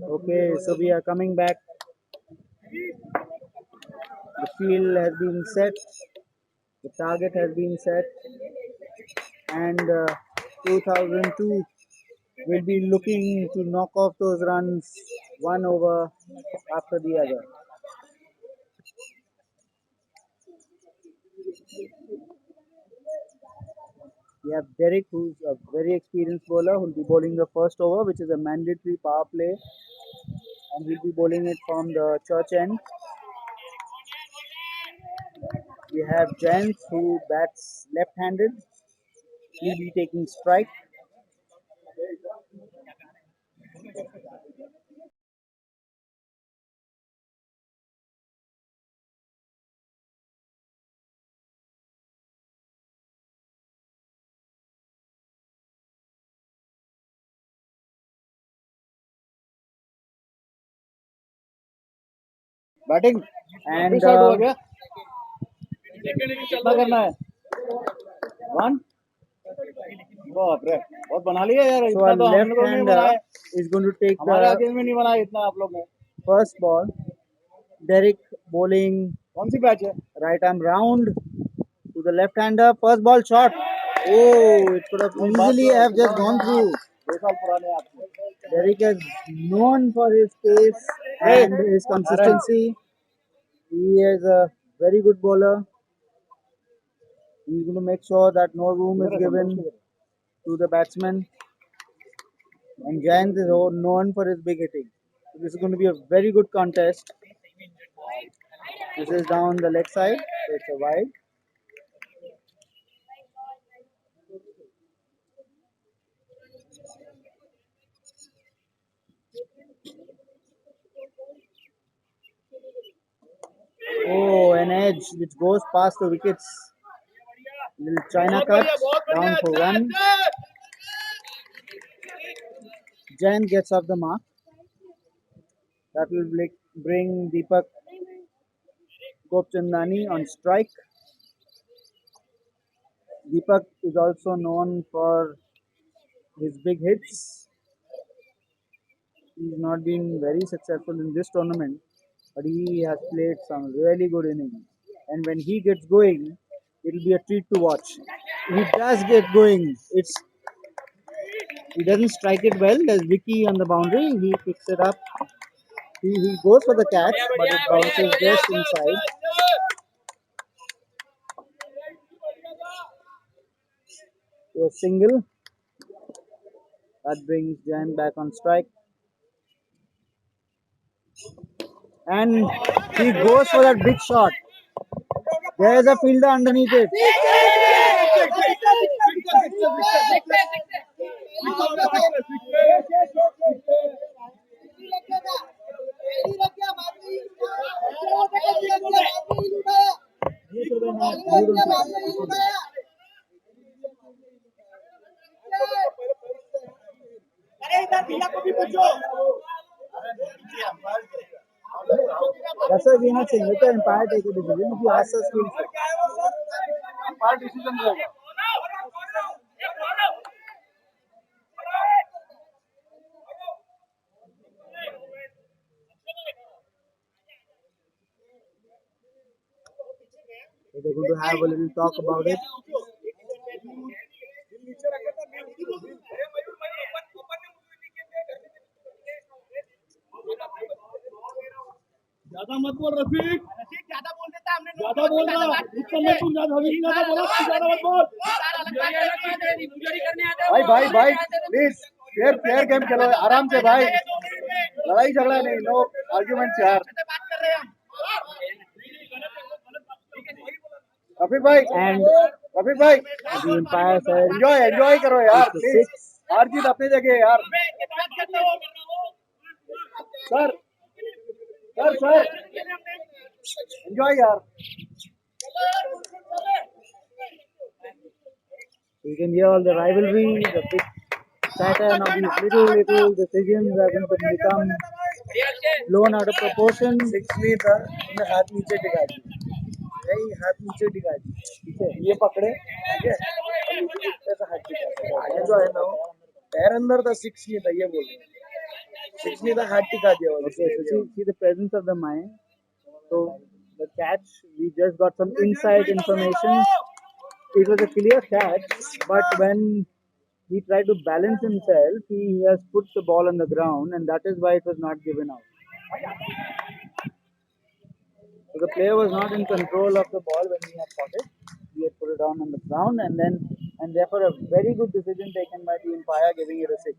Okay, so we are coming back. The field has been set, the target has been set, and 2002 will be looking to knock off those runs one over after the other. We have Derek, who's a very experienced bowler, who will be bowling the first over, which is a mandatory power play, and he'll be bowling it from the church end. We have Jayant, who bats left-handed. He'll be taking strike. Batting And start हुआ क्या कितना करना है one बाप रे बहुत बना लिया यार so इतना a तो हम लोगों ने left-hander बनाया is going to take हमारे the आगे में नहीं बनाया इतना आप लोग ने first ball. Derek bowling कौन सी बैच है right arm round to the left-hander. First ball shot. Oh, it could have easily have just gone through. 2 साल पुराने आपके Derek is known for his pace and his consistency. He is a very good bowler. He's going to make sure that no room is given to the batsman. And Jayant is known for his big hitting. So this is going to be a very good contest. This is down the leg side, so it's a wide. Oh, an edge which goes past the wickets. Little China cut down for one. Jain gets off the mark. That will bring Deepak Gopchandani on strike. Deepak is also known for his big hits. He's not been very successful in this tournament, but he has played some really good innings. And when he gets going, it'll be a treat to watch. He does get going. He doesn't strike it well. There's Vicky on the boundary. He picks it up. He goes for the catch, but it bounces just inside. So a single that brings Jain back on strike. And he goes for that big shot. There's a fielder underneath it. That's why we're not saying let the umpire take a decision. If you ask us, we'll say. Umpire decision रहेगा So they're going to have a little talk about it. ज्यादा मत बोल रफीक ज्यादा बोल देता हमने ज्यादा बोल रहा इतना मत तू ज्यादा हमें ज्यादा बोला ज्यादा मत बोल भाई भाई भाई प्लीज फेयर गेम खेलो आराम से भाई लड़ाई झगड़ा नहीं नो आर्गुमेंट्स यार रफीक भाई And रफीक भाई the umpire said एंजॉय करो यार it's a प्लीज six. हार जीत अपनी जगह है यार सर सर सर एंजॉय यार You can hear all the rivalry, the big chatter. Now these little decisions are going to become blown out of proportion. Six में था हमने हाथ नीचे टिका दी नहीं हाथ नीचे टिका दी ठीक है ये पकड़े ठीक है और नीचे से हाथ टिका आगे जो है ना वो पैर अंदर था सिक्स में था ये बोल रहे इसने तो हाथ टिका दिया Okay, so see the presence of the mind. So the catch, we just got some inside information. It was a clear catch, but when he tried to balance himself, he has put the ball on the ground, and that is why it was not given out. So the player was not in control of the ball when he had caught it. He had put it down on the ground, and therefore a very good decision taken by the umpire, giving it a six.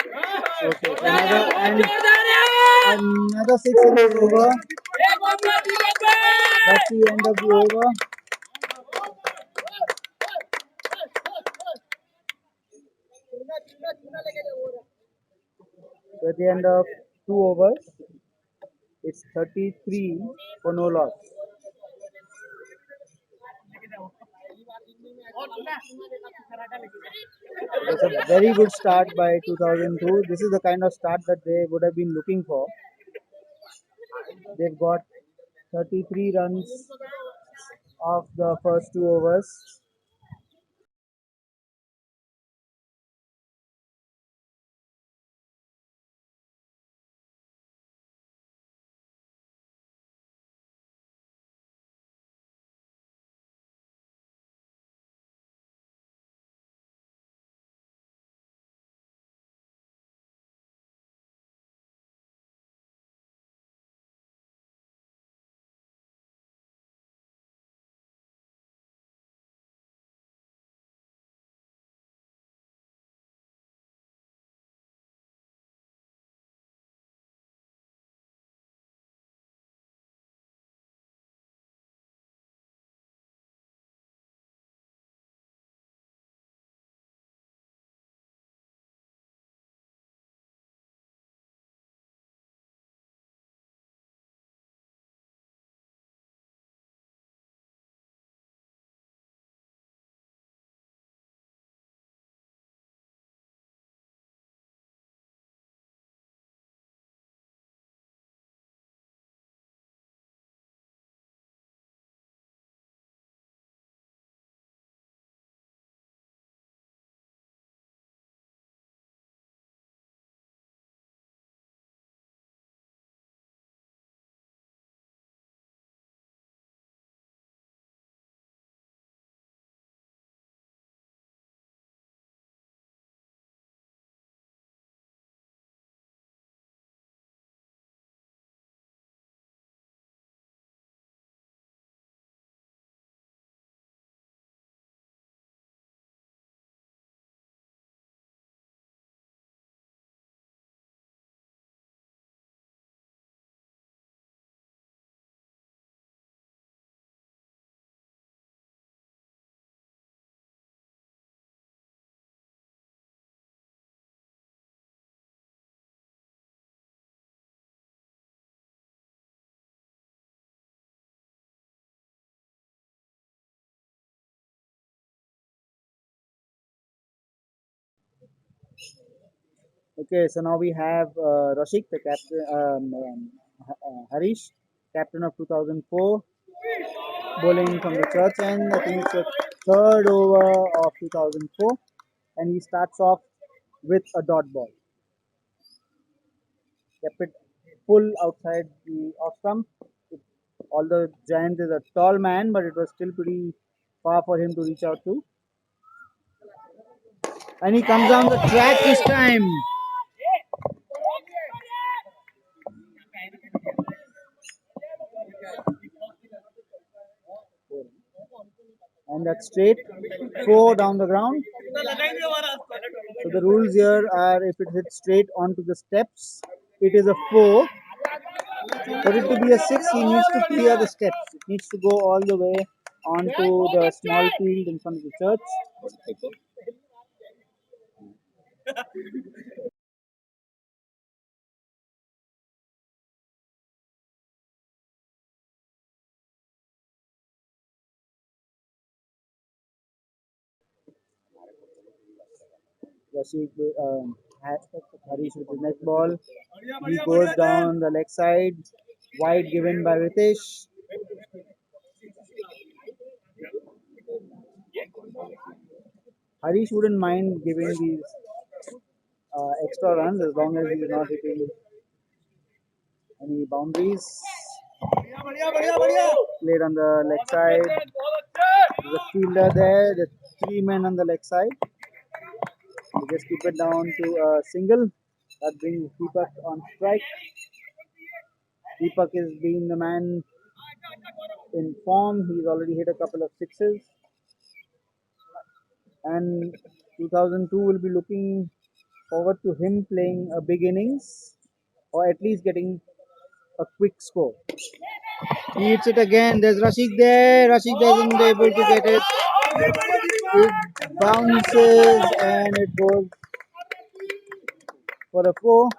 Okay, another six innings over. That's the end of the over. So at the end of two overs, it's 33 for no loss. It's a very good start by 2002. This is the kind of start that they would have been looking for. They've got 33 runs of the first two overs. Okay, so now we have Rashik, the captain, Harish, captain of 2004, bowling from the church end. I think it's the third over of 2004, and he starts off with a dot ball. Kept it full outside the off stump. Although Giant is a tall man, but it was still pretty far for him to reach out to. And he comes down the track this time. And that's straight. Four down the ground. So the rules here are if it hits straight onto the steps, it is a four. For it to be a six, he needs to clear the steps. It needs to go all the way onto the small field in front of the church. Rashid Harish with the next ball. He goes down the leg side. Wide given by Ritesh. Harish wouldn't mind giving these extra runs as long as he's not hitting any boundaries. Played on the leg side. There's a fielder there. There's three men on the leg side. We just keep it down to a single. That brings Deepak on strike. Deepak is being the man in form. He's already hit a couple of sixes. And 2002 will be looking forward to him playing a big innings or at least getting a quick score. He hits it again. There's Rashid there. Rashid isn't able to get it. It bounces and it goes for a four.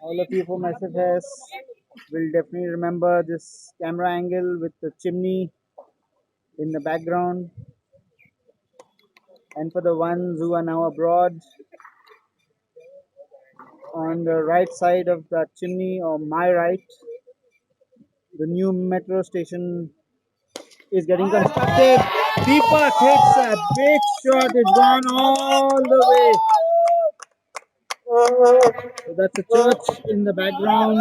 All of you from SFS will definitely remember this camera angle with the chimney in the background. And for the ones who are now abroad, on the right side of the chimney or my right, the new metro station is getting constructed. Deepak hits a big shot. It's gone all the way. So that's a church in the background.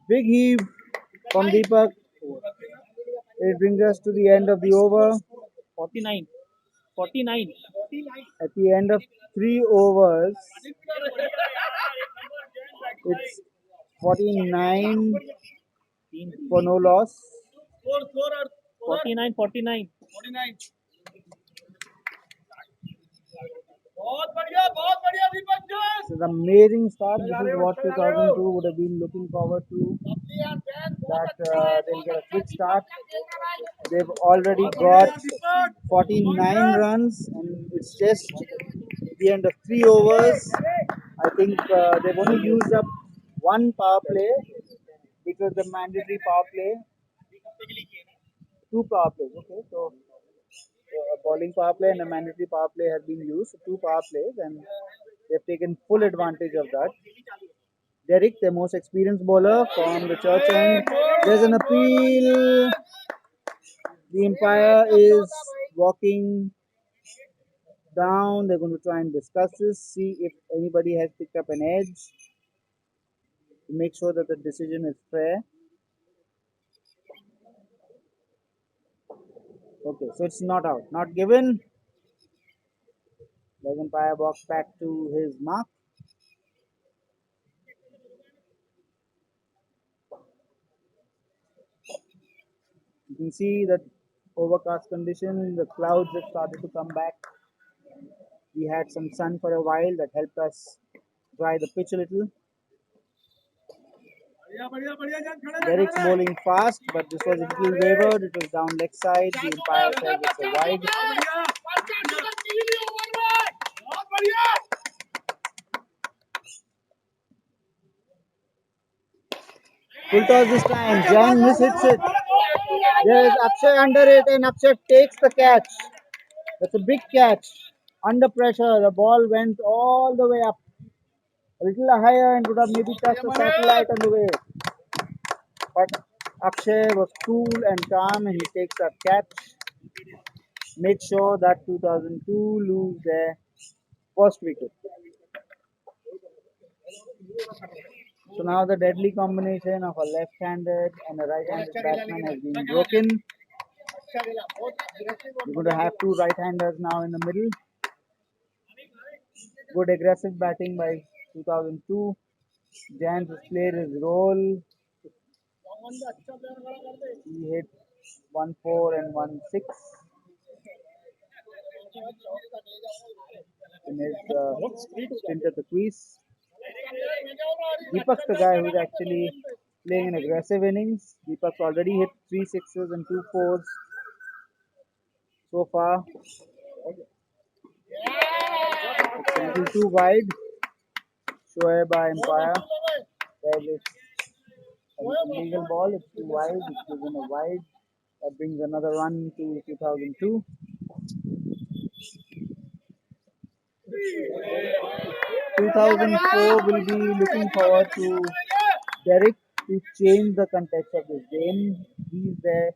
Big heave from Deepak. It brings us to the end of the over. 49. 49. At the end of 3 overs, it's 49 for no loss. 49. 49. It's an amazing start. This is what 2002 would have been looking forward to. That they'll get a quick start. They've already got 49 runs, and it's just the end of 3 overs. I think they've only used up one power play, which was the mandatory power play. Two power plays. Okay, so a bowling power play and a mandatory power play have been used. So two power plays, and they've taken full advantage of that. Derek, the most experienced bowler from the church end. There's an appeal. The umpire is walking down. They're going to try and discuss this, see if anybody has picked up an edge to make sure that the decision is fair. Okay, so it's not out, not given. The umpire walks back to his mark. You can see that overcast condition, the clouds have started to come back. We had some sun for a while that helped us dry the pitch a little. Derek's bowling fast, but this was a little wavered. It was down leg side. The umpire said it's a wide. Full toss this time. Jan mishits it. There is Akshay under it, and Akshay takes the catch. That's a big catch. Under pressure, the ball went all the way up. A little higher and would have maybe touched the satellite on the way. But Akshay was cool and calm and he takes that catch. Made sure that 2002 lose their first wicket. So now the deadly combination of a left-handed and a right-handed batsman has been broken. We're going to have two right-handers now in the middle. Good aggressive batting by 2002. Jans has played his role. He hit 1-4 and 1-6 in his stint at the crease. Deepak's the guy who's actually playing an aggressive innings. Deepak's already hit 3 sixes and 2 fours so far. It's a little too wide. Shoaib by umpire. It's an illegal ball. It's too wide. It's given a wide. That brings another run to 2002. 2004 will be looking forward to Derek to change the context of this game. He's their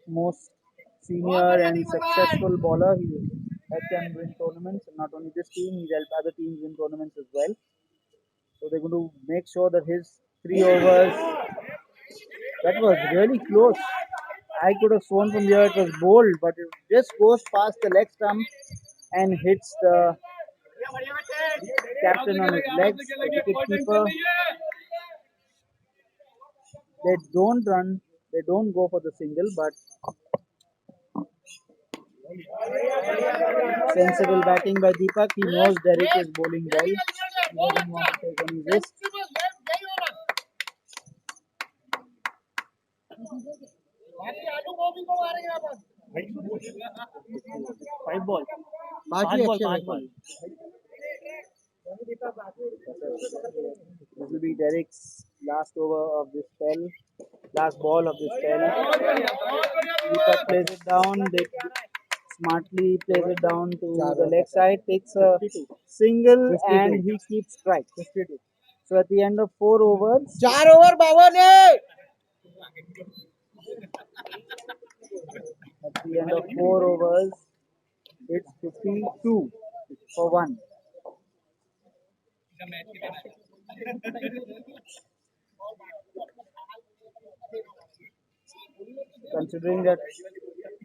most senior and successful bowler. He helped them win tournaments, and not only this team, he's helped other teams win tournaments as well. So they're going to make sure that his 3 overs, that was really close. I could have sworn from here it was bold, but it just goes past the leg stump and hits the captain on his legs, the wicket keeper. They don't run, they don't go for the single, but sensible batting by Deepak. He knows Derek is bowling well. He doesn't want to take any risk. Five ball पांच ball This will be Derek's last over of this spell, last ball of this spell. Deepak plays it down. They smartly plays it down to the leg side, takes a single, and he keeps strike. So at the end of 4 overs, 4 over 52 at the end of 4 overs, it's 52 for 1. Considering that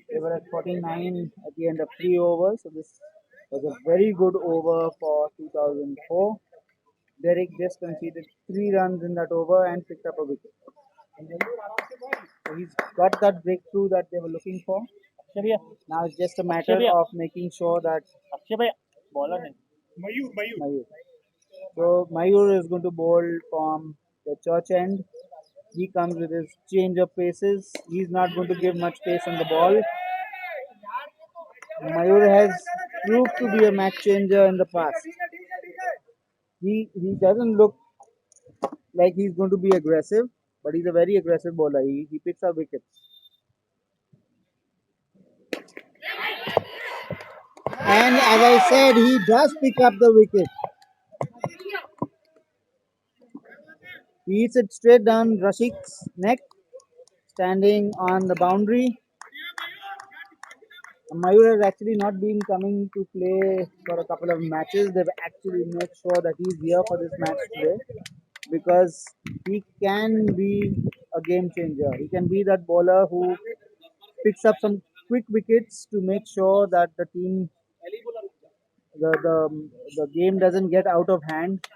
they were at 49 at the end of 3 overs, so this was a very good over for 2004. Derek just conceded 3 runs in that over and picked up a wicket. So he's got that breakthrough that they were looking for. Now it's just a matter of making sure that Mayur. So Mayur is going to bowl from the church end. He comes with his change of paces. He's not going to give much pace on the ball. Mayur has proved to be a match changer in the past. He doesn't look like he's going to be aggressive, but he's a very aggressive bowler. He picks up wickets. And as I said, he does pick up the wicket. He hits it straight down Rashik's neck, standing on the boundary. Mayur has actually not been coming to play for a couple of matches. They've actually made sure that he's here for this match today because he can be a game changer. He can be that bowler who picks up some quick wickets to make sure that the team, the game doesn't get out of hand.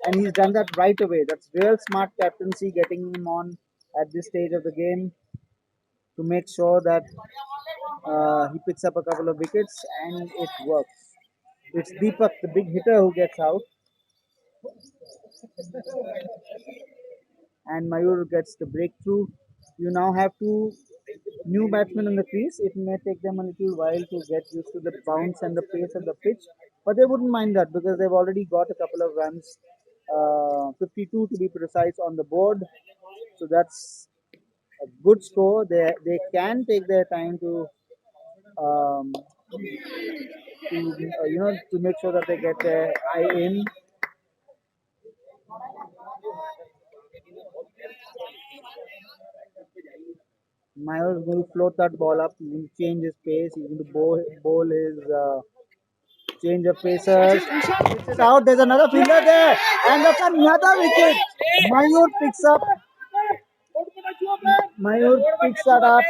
And he's done that right away. That's real smart captaincy, getting him on at this stage of the game to make sure that he picks up a couple of wickets and it works. It's Deepak, the big hitter, who gets out, and Mayur gets the breakthrough. You now have 2 new batsmen in the crease. It may take them a little while to get used to the bounce and the pace of the pitch, but they wouldn't mind that because they've already got a couple of runs, 52 to be precise, on the board. So that's a good score. They can take their time to um, to make sure that they get their eye in. Mayur is going to float that ball up. He's going to change his pace. He's going to bowl his change of pacers. It's out. There's another fielder there, and that's another wicket. Mayur picks up. Mayur picks that up.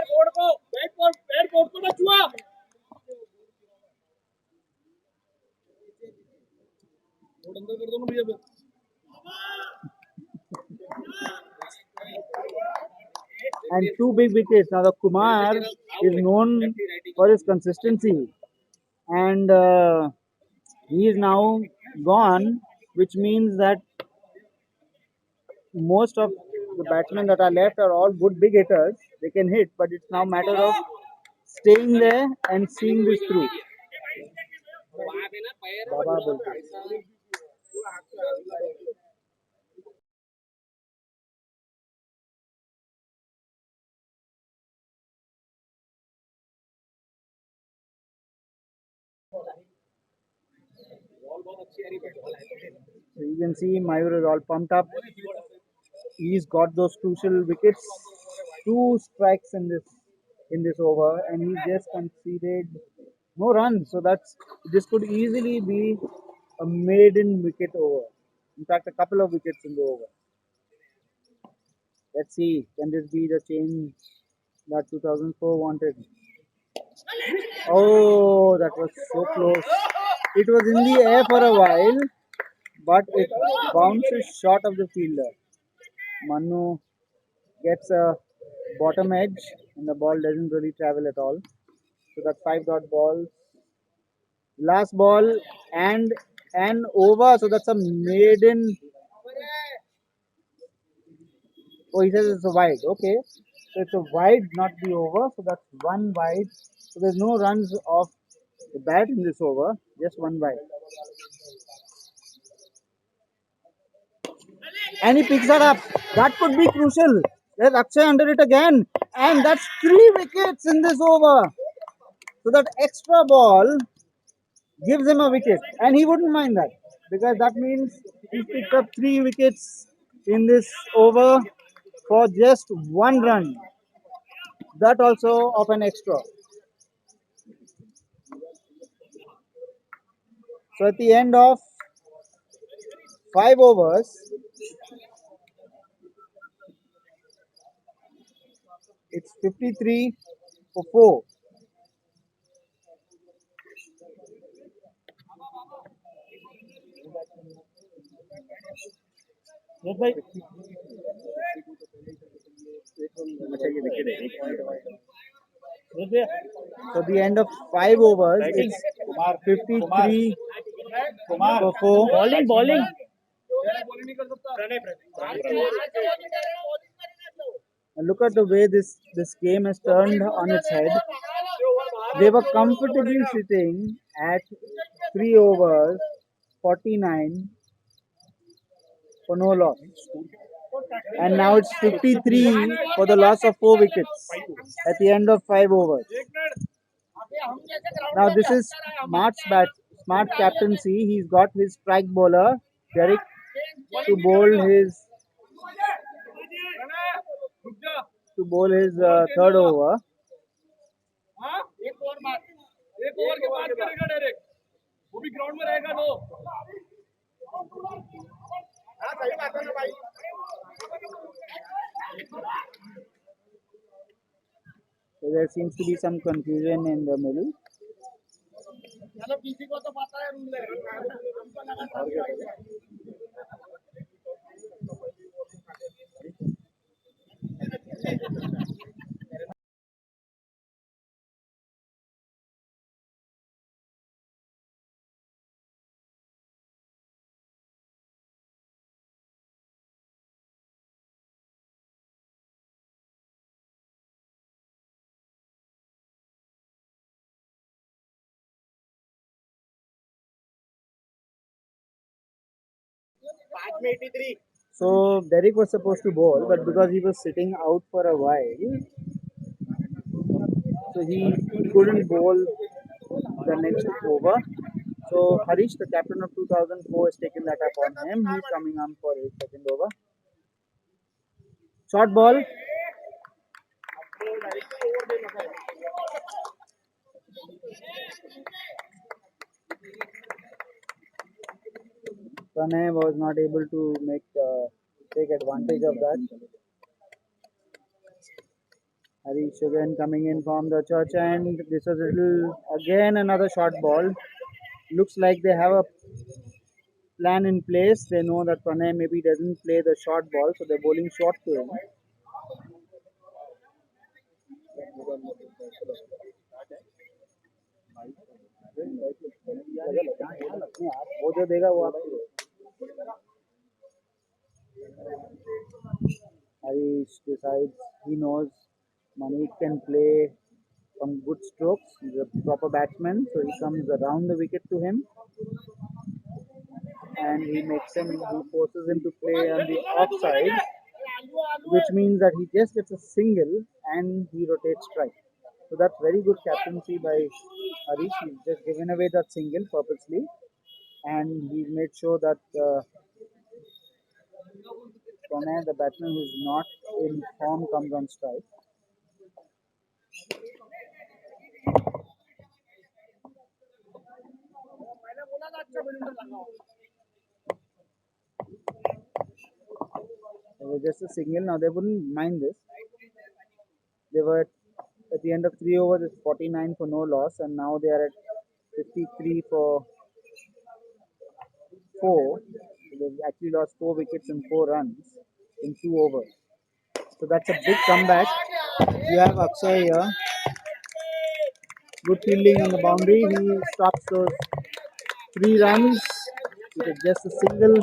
And 2 big wickets. Now the Kumar is known for his consistency, and he is now gone, which means that most of the batsmen that are left are all good big hitters. They can hit, but it's now a matter of staying there and seeing this through. Baba बोलते हैं. So you can see Mayur is all pumped up. He's got those crucial wickets, 2 strikes in this over, and he just conceded no runs. So this could easily be a maiden wicket over. In fact, a couple of wickets in the over. Let's see, can this be the change that 2004 wanted? Oh, that was so close. It was in the air for a while, but it bounces short of the fielder. Manu gets a bottom edge, and the ball doesn't really travel at all. So that's 5 dot ball. Last ball and over. So that's a maiden. Oh, he says it's a wide. Okay, so it's a wide, not the over. So that's one wide. So there's no runs off the bat in this over. Just one wide. And he picks that up. That could be crucial. There's Akshay under it again. And that's 3 wickets in this over. So that extra ball gives him a wicket. And he wouldn't mind that. Because that means he picked up 3 wickets in this over for just 1 run. That also of an extra. So at the end of 5 overs, it's 53 for 4. So the end of 5 overs, it's 53 for 4. Bowling And look at the way this game has turned on its head. They were comfortably sitting at 3 overs, 49 for no loss. And now it's 53 for the loss of 4 wickets at the end of 5 overs. Now this is smart captaincy. He's got his strike bowler Derek to bowl his third over. So there seems to be some confusion in the middle. So Derek was supposed to bowl, but because he was sitting out for a while, so he couldn't bowl the next over. So Harish, the captain of 2004, has taken that up on him. He's coming on for his second over. Short ball. Pranay was not able to take advantage of that. Harish again coming in from the church end. This was again another short ball. Looks like they have a plan in place. They know that Pranay maybe doesn't play the short ball, so they're bowling short to him. वो जो देगा वो आपको Harish decides he knows Manik can play some good strokes. He's a proper batsman, so he comes around the wicket to him and he forces him to play on the offside, which means that he just gets a single and he rotates strike. So that's very good captaincy by Harish. He's just given away that single purposely and he's made sure that Pranay, the batsman who's not in form, comes on strike. It was just a single. Now they wouldn't mind this. They were at the end of 3 overs, it's 49 for no loss, and now they are at 53 for 4. So they've actually lost 4 wickets and 4 runs in 2 overs. So that's a big comeback. You have Akshay here. Good fielding on the boundary. He stops those 3 runs with just a single.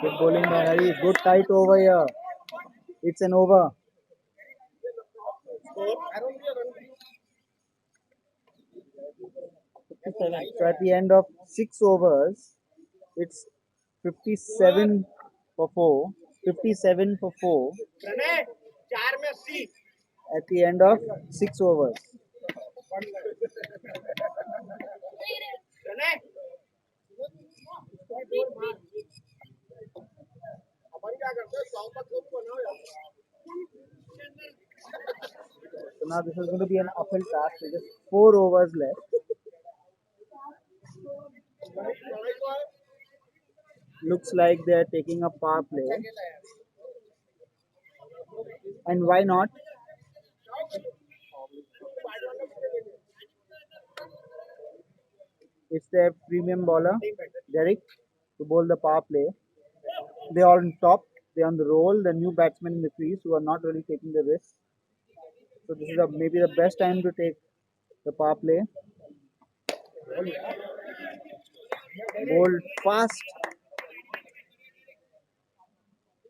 Good bowling by Hari. Good tight over here. It's an over. So at the end of 6 overs, it's 57 for 4. 57 for 4 at the end of 6 overs. So now this is going to be an uphill task. There's just 4 overs left. Looks like they're taking a power play. And why not? It's their premium bowler, Derek, to bowl the power play. They're on top, they're on the roll, the new batsmen in the crease who are not really taking the risk. So this is maybe the best time to take the power play. Bowled fast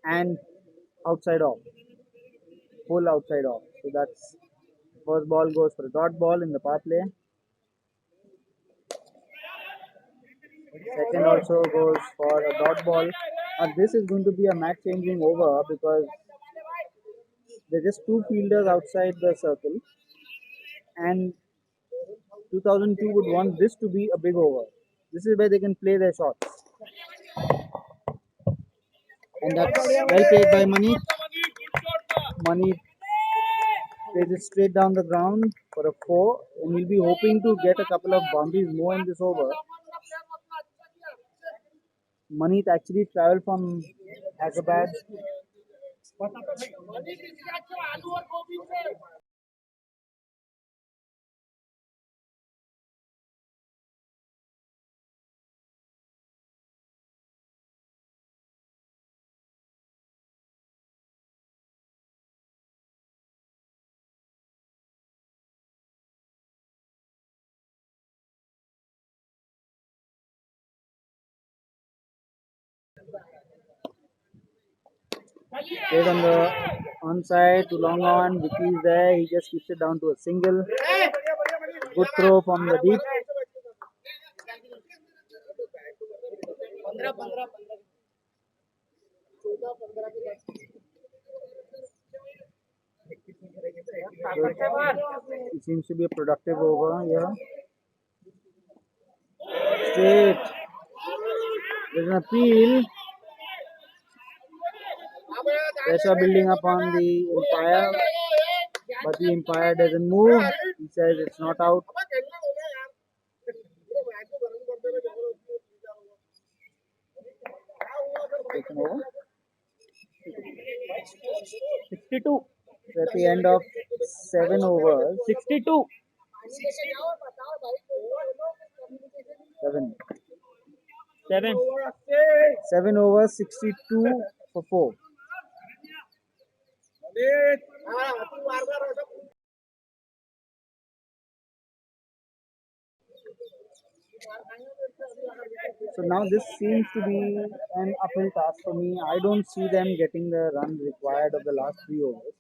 and outside off. Full outside off. So that's first ball goes for a dot ball in the power play. Second also goes for a dot ball. This is going to be a match changing over because there's just 2 fielders outside the circle, and 2002 would want this to be a big over. This is where they can play their shots. And that's well played by Mani. Mani plays it straight down the ground for a 4, and we'll be hoping to get a couple of boundaries more in this over. Manit actually travelled from Hyderabad. Played on the onside to long on. Vicky's there. He just keeps it down to a single. Good throw from the deep. It seems to be a productive over here. Straight. There's an appeal. Pressure building up on the umpire, but the umpire doesn't move. He says it's not out. Taken over. 62. So at the end of 7 overs, 62. 7. 7. 7 overs, 62 for 4. So now this seems to be an uphill task for me. I don't see them getting the runs required of the last 3 overs.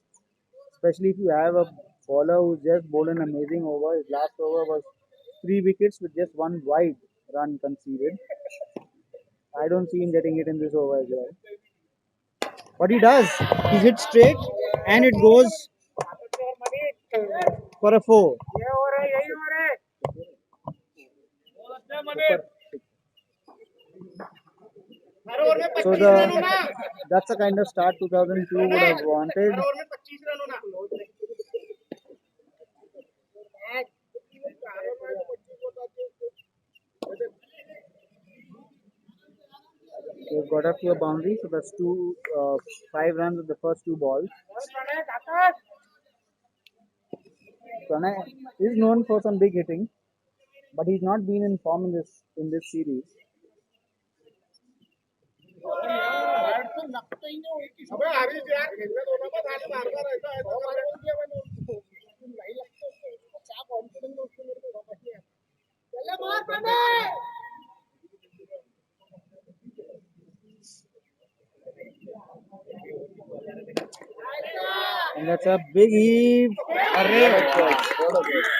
Especially if you have a bowler who just bowled an amazing over. His last over was 3 wickets with just 1 wide run conceded. I don't see him getting it in this over as well. But he does. He hits straight and it goes for a 4. So that's the kind of start 2002 would have wanted. They've got up to a boundary, so that's 5 runs with the first 2 balls. Pranay is known for some big hitting, but he's not been in form in this series. And that's a big heave. Array.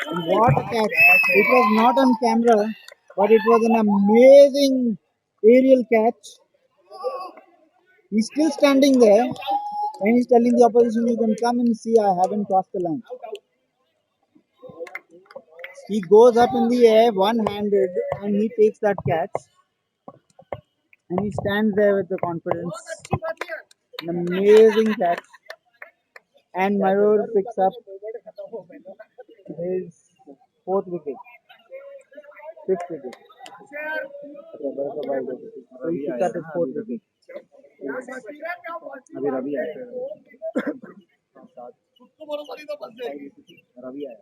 And what a catch! It was not on camera, but it was an amazing aerial catch. He's still standing there, and he's telling the opposition, "You can come and see. I haven't crossed the line." He goes up in the air one-handed, and he takes that catch, and he stands there with the confidence. An amazing catch, and Mayur picks up his fourth wicket, fifth wicket. So he picks up his fourth wicket. अभी रवि आया रवि आया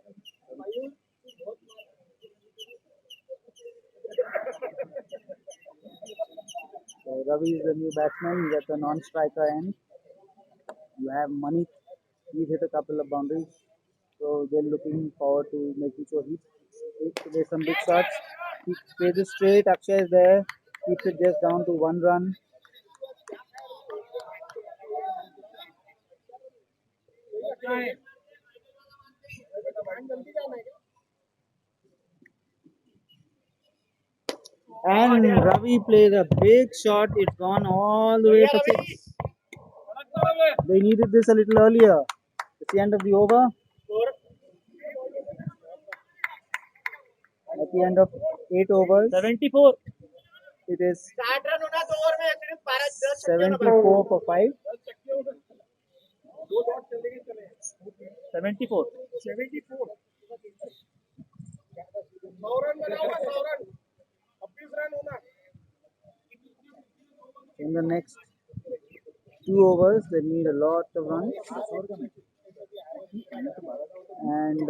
So Ravi is the new batsman. He's at the non-striker end. You have Mani. He's hit a couple of boundaries. So they're looking forward to making sure he there's some big shots. He plays it straight. Akshay is there. Keeps it just down to 1 run. And Ravi plays a big shot. It's gone all the way for 6. They needed this a little earlier. It's the end of the over. At the end of 8 overs, 74. it is 74 for 5. 74. In the next 2 overs, they need a lot of runs. And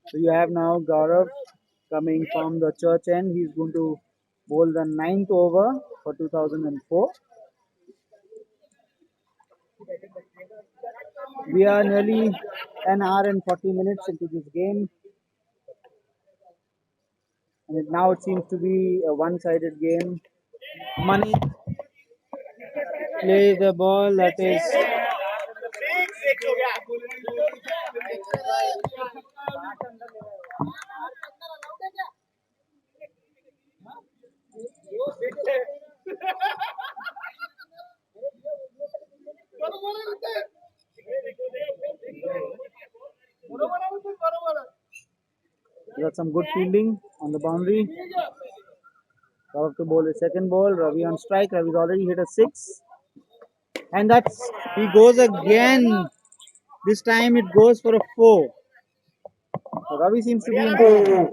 so you have now Gaurav coming from the church end. He's going to bowl the 9th over for 2004. We are nearly an hour and 40 minutes into this game. And now it seems to be a one-sided game. Mani plays the ball that is got some good fielding on the boundary. About to bowl his second ball. Ravi on strike. Ravi's already hit a six. And he goes again. This time it goes for a four. So Ravi seems to be in form.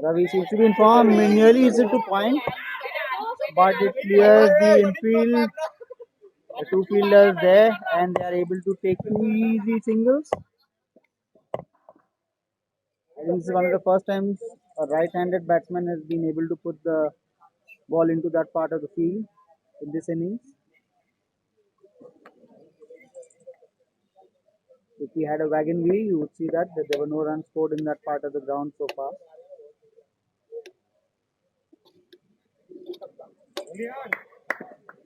Ravi seems to be in form. He nearly hits it to point, but it clears the infield. The two fielders there, and they are able to take two easy singles. I think this is one of the first times a right-handed batsman has been able to put the ball into that part of the field in this innings. If we had a wagon wheel, you would see that there were no runs scored in that part of the ground so far.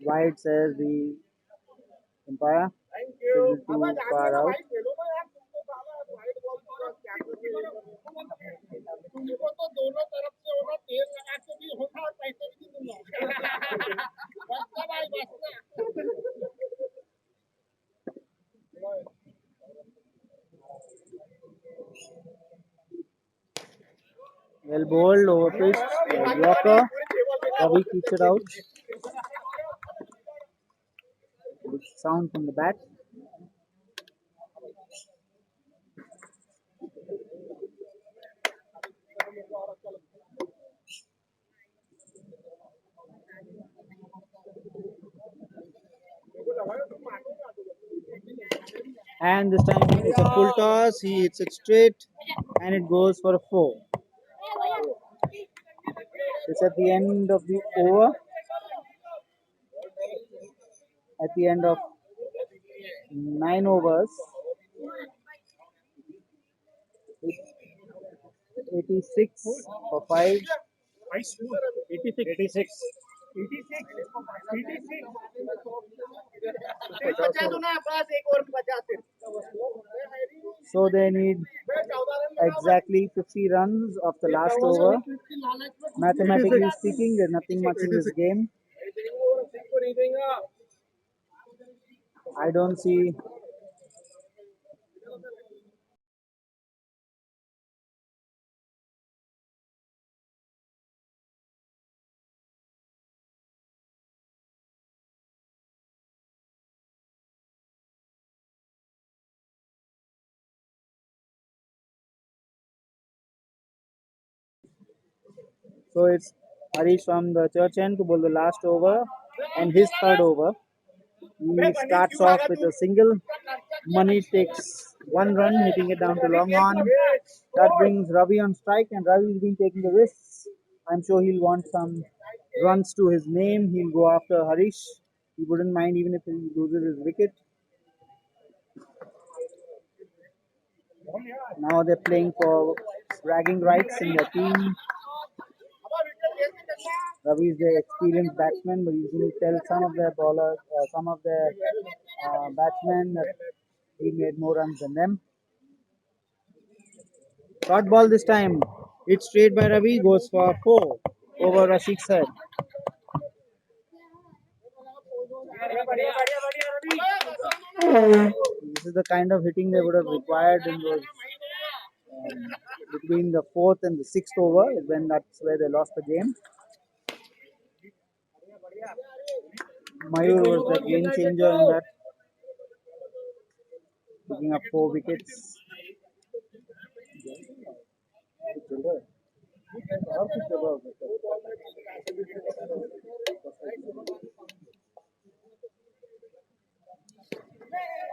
Wide, says the umpire. Still too far out. Well bowled, over pitched, Yorker. Ravi keeps it out. Big sound from the bat. And this time it's a full toss. He hits it straight, and it goes for a four. It's at the end of the over. At the end of 9 overs, 86 for 5. 86. So they need exactly 50 runs of the last over. Mathematically speaking, there's nothing much in this game. I don't see. So it's Harish from the church end to bowl the last over and his third over. He starts off with a single. Money takes 1 run, hitting it down to long on. That brings Ravi on strike, and Ravi's been taking the risks. I'm sure he'll want some runs to his name. He'll go after Harish. He wouldn't mind even if he loses his wicket. Now they're playing for bragging rights in their team. Ravi is the experienced batsman, but usually tell some of their bowlers, some of their batsmen that he made more runs than them. Short ball this time. It's straight by Ravi, goes for 4 over Rashik's head. This is the kind of hitting they would have required in those between the 4th and the 6th over, when that's where they lost the game. Mayur was the game changer in that, picking up 4 wickets.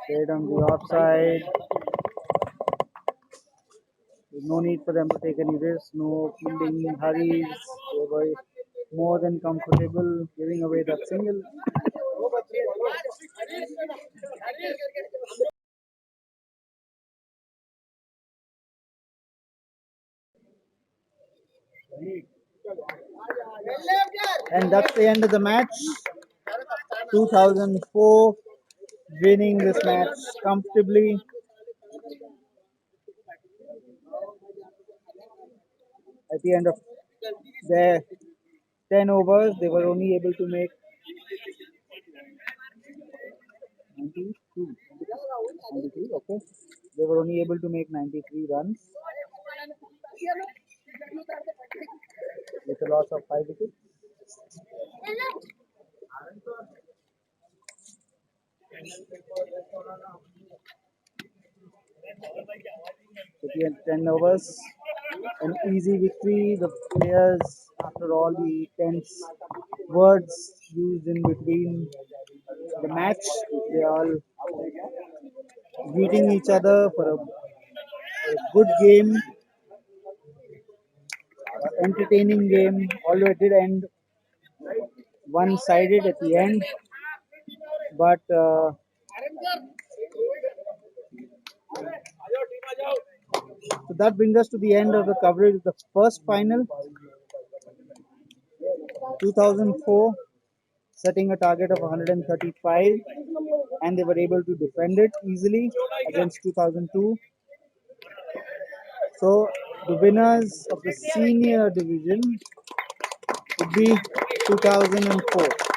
Played on the offside. No need for them to take any risks, no fielding hurries. They were more than comfortable giving away that single. And that's the end of the match. 2004 winning this match comfortably. At the end of their 10 overs, they were only able to make 92. 93, okay. They were only able to make 93 runs with a loss of 5 wickets. At the end, 10 overs, an easy victory. The players, after all the tense words used in between the match, they all greeting each other for a good game, entertaining game. Although it did end one-sided at the end, but so that brings us to the end of the coverage of the first final. 2004 setting a target of 135, and they were able to defend it easily against 2002. So the winners of the senior division would be 2004.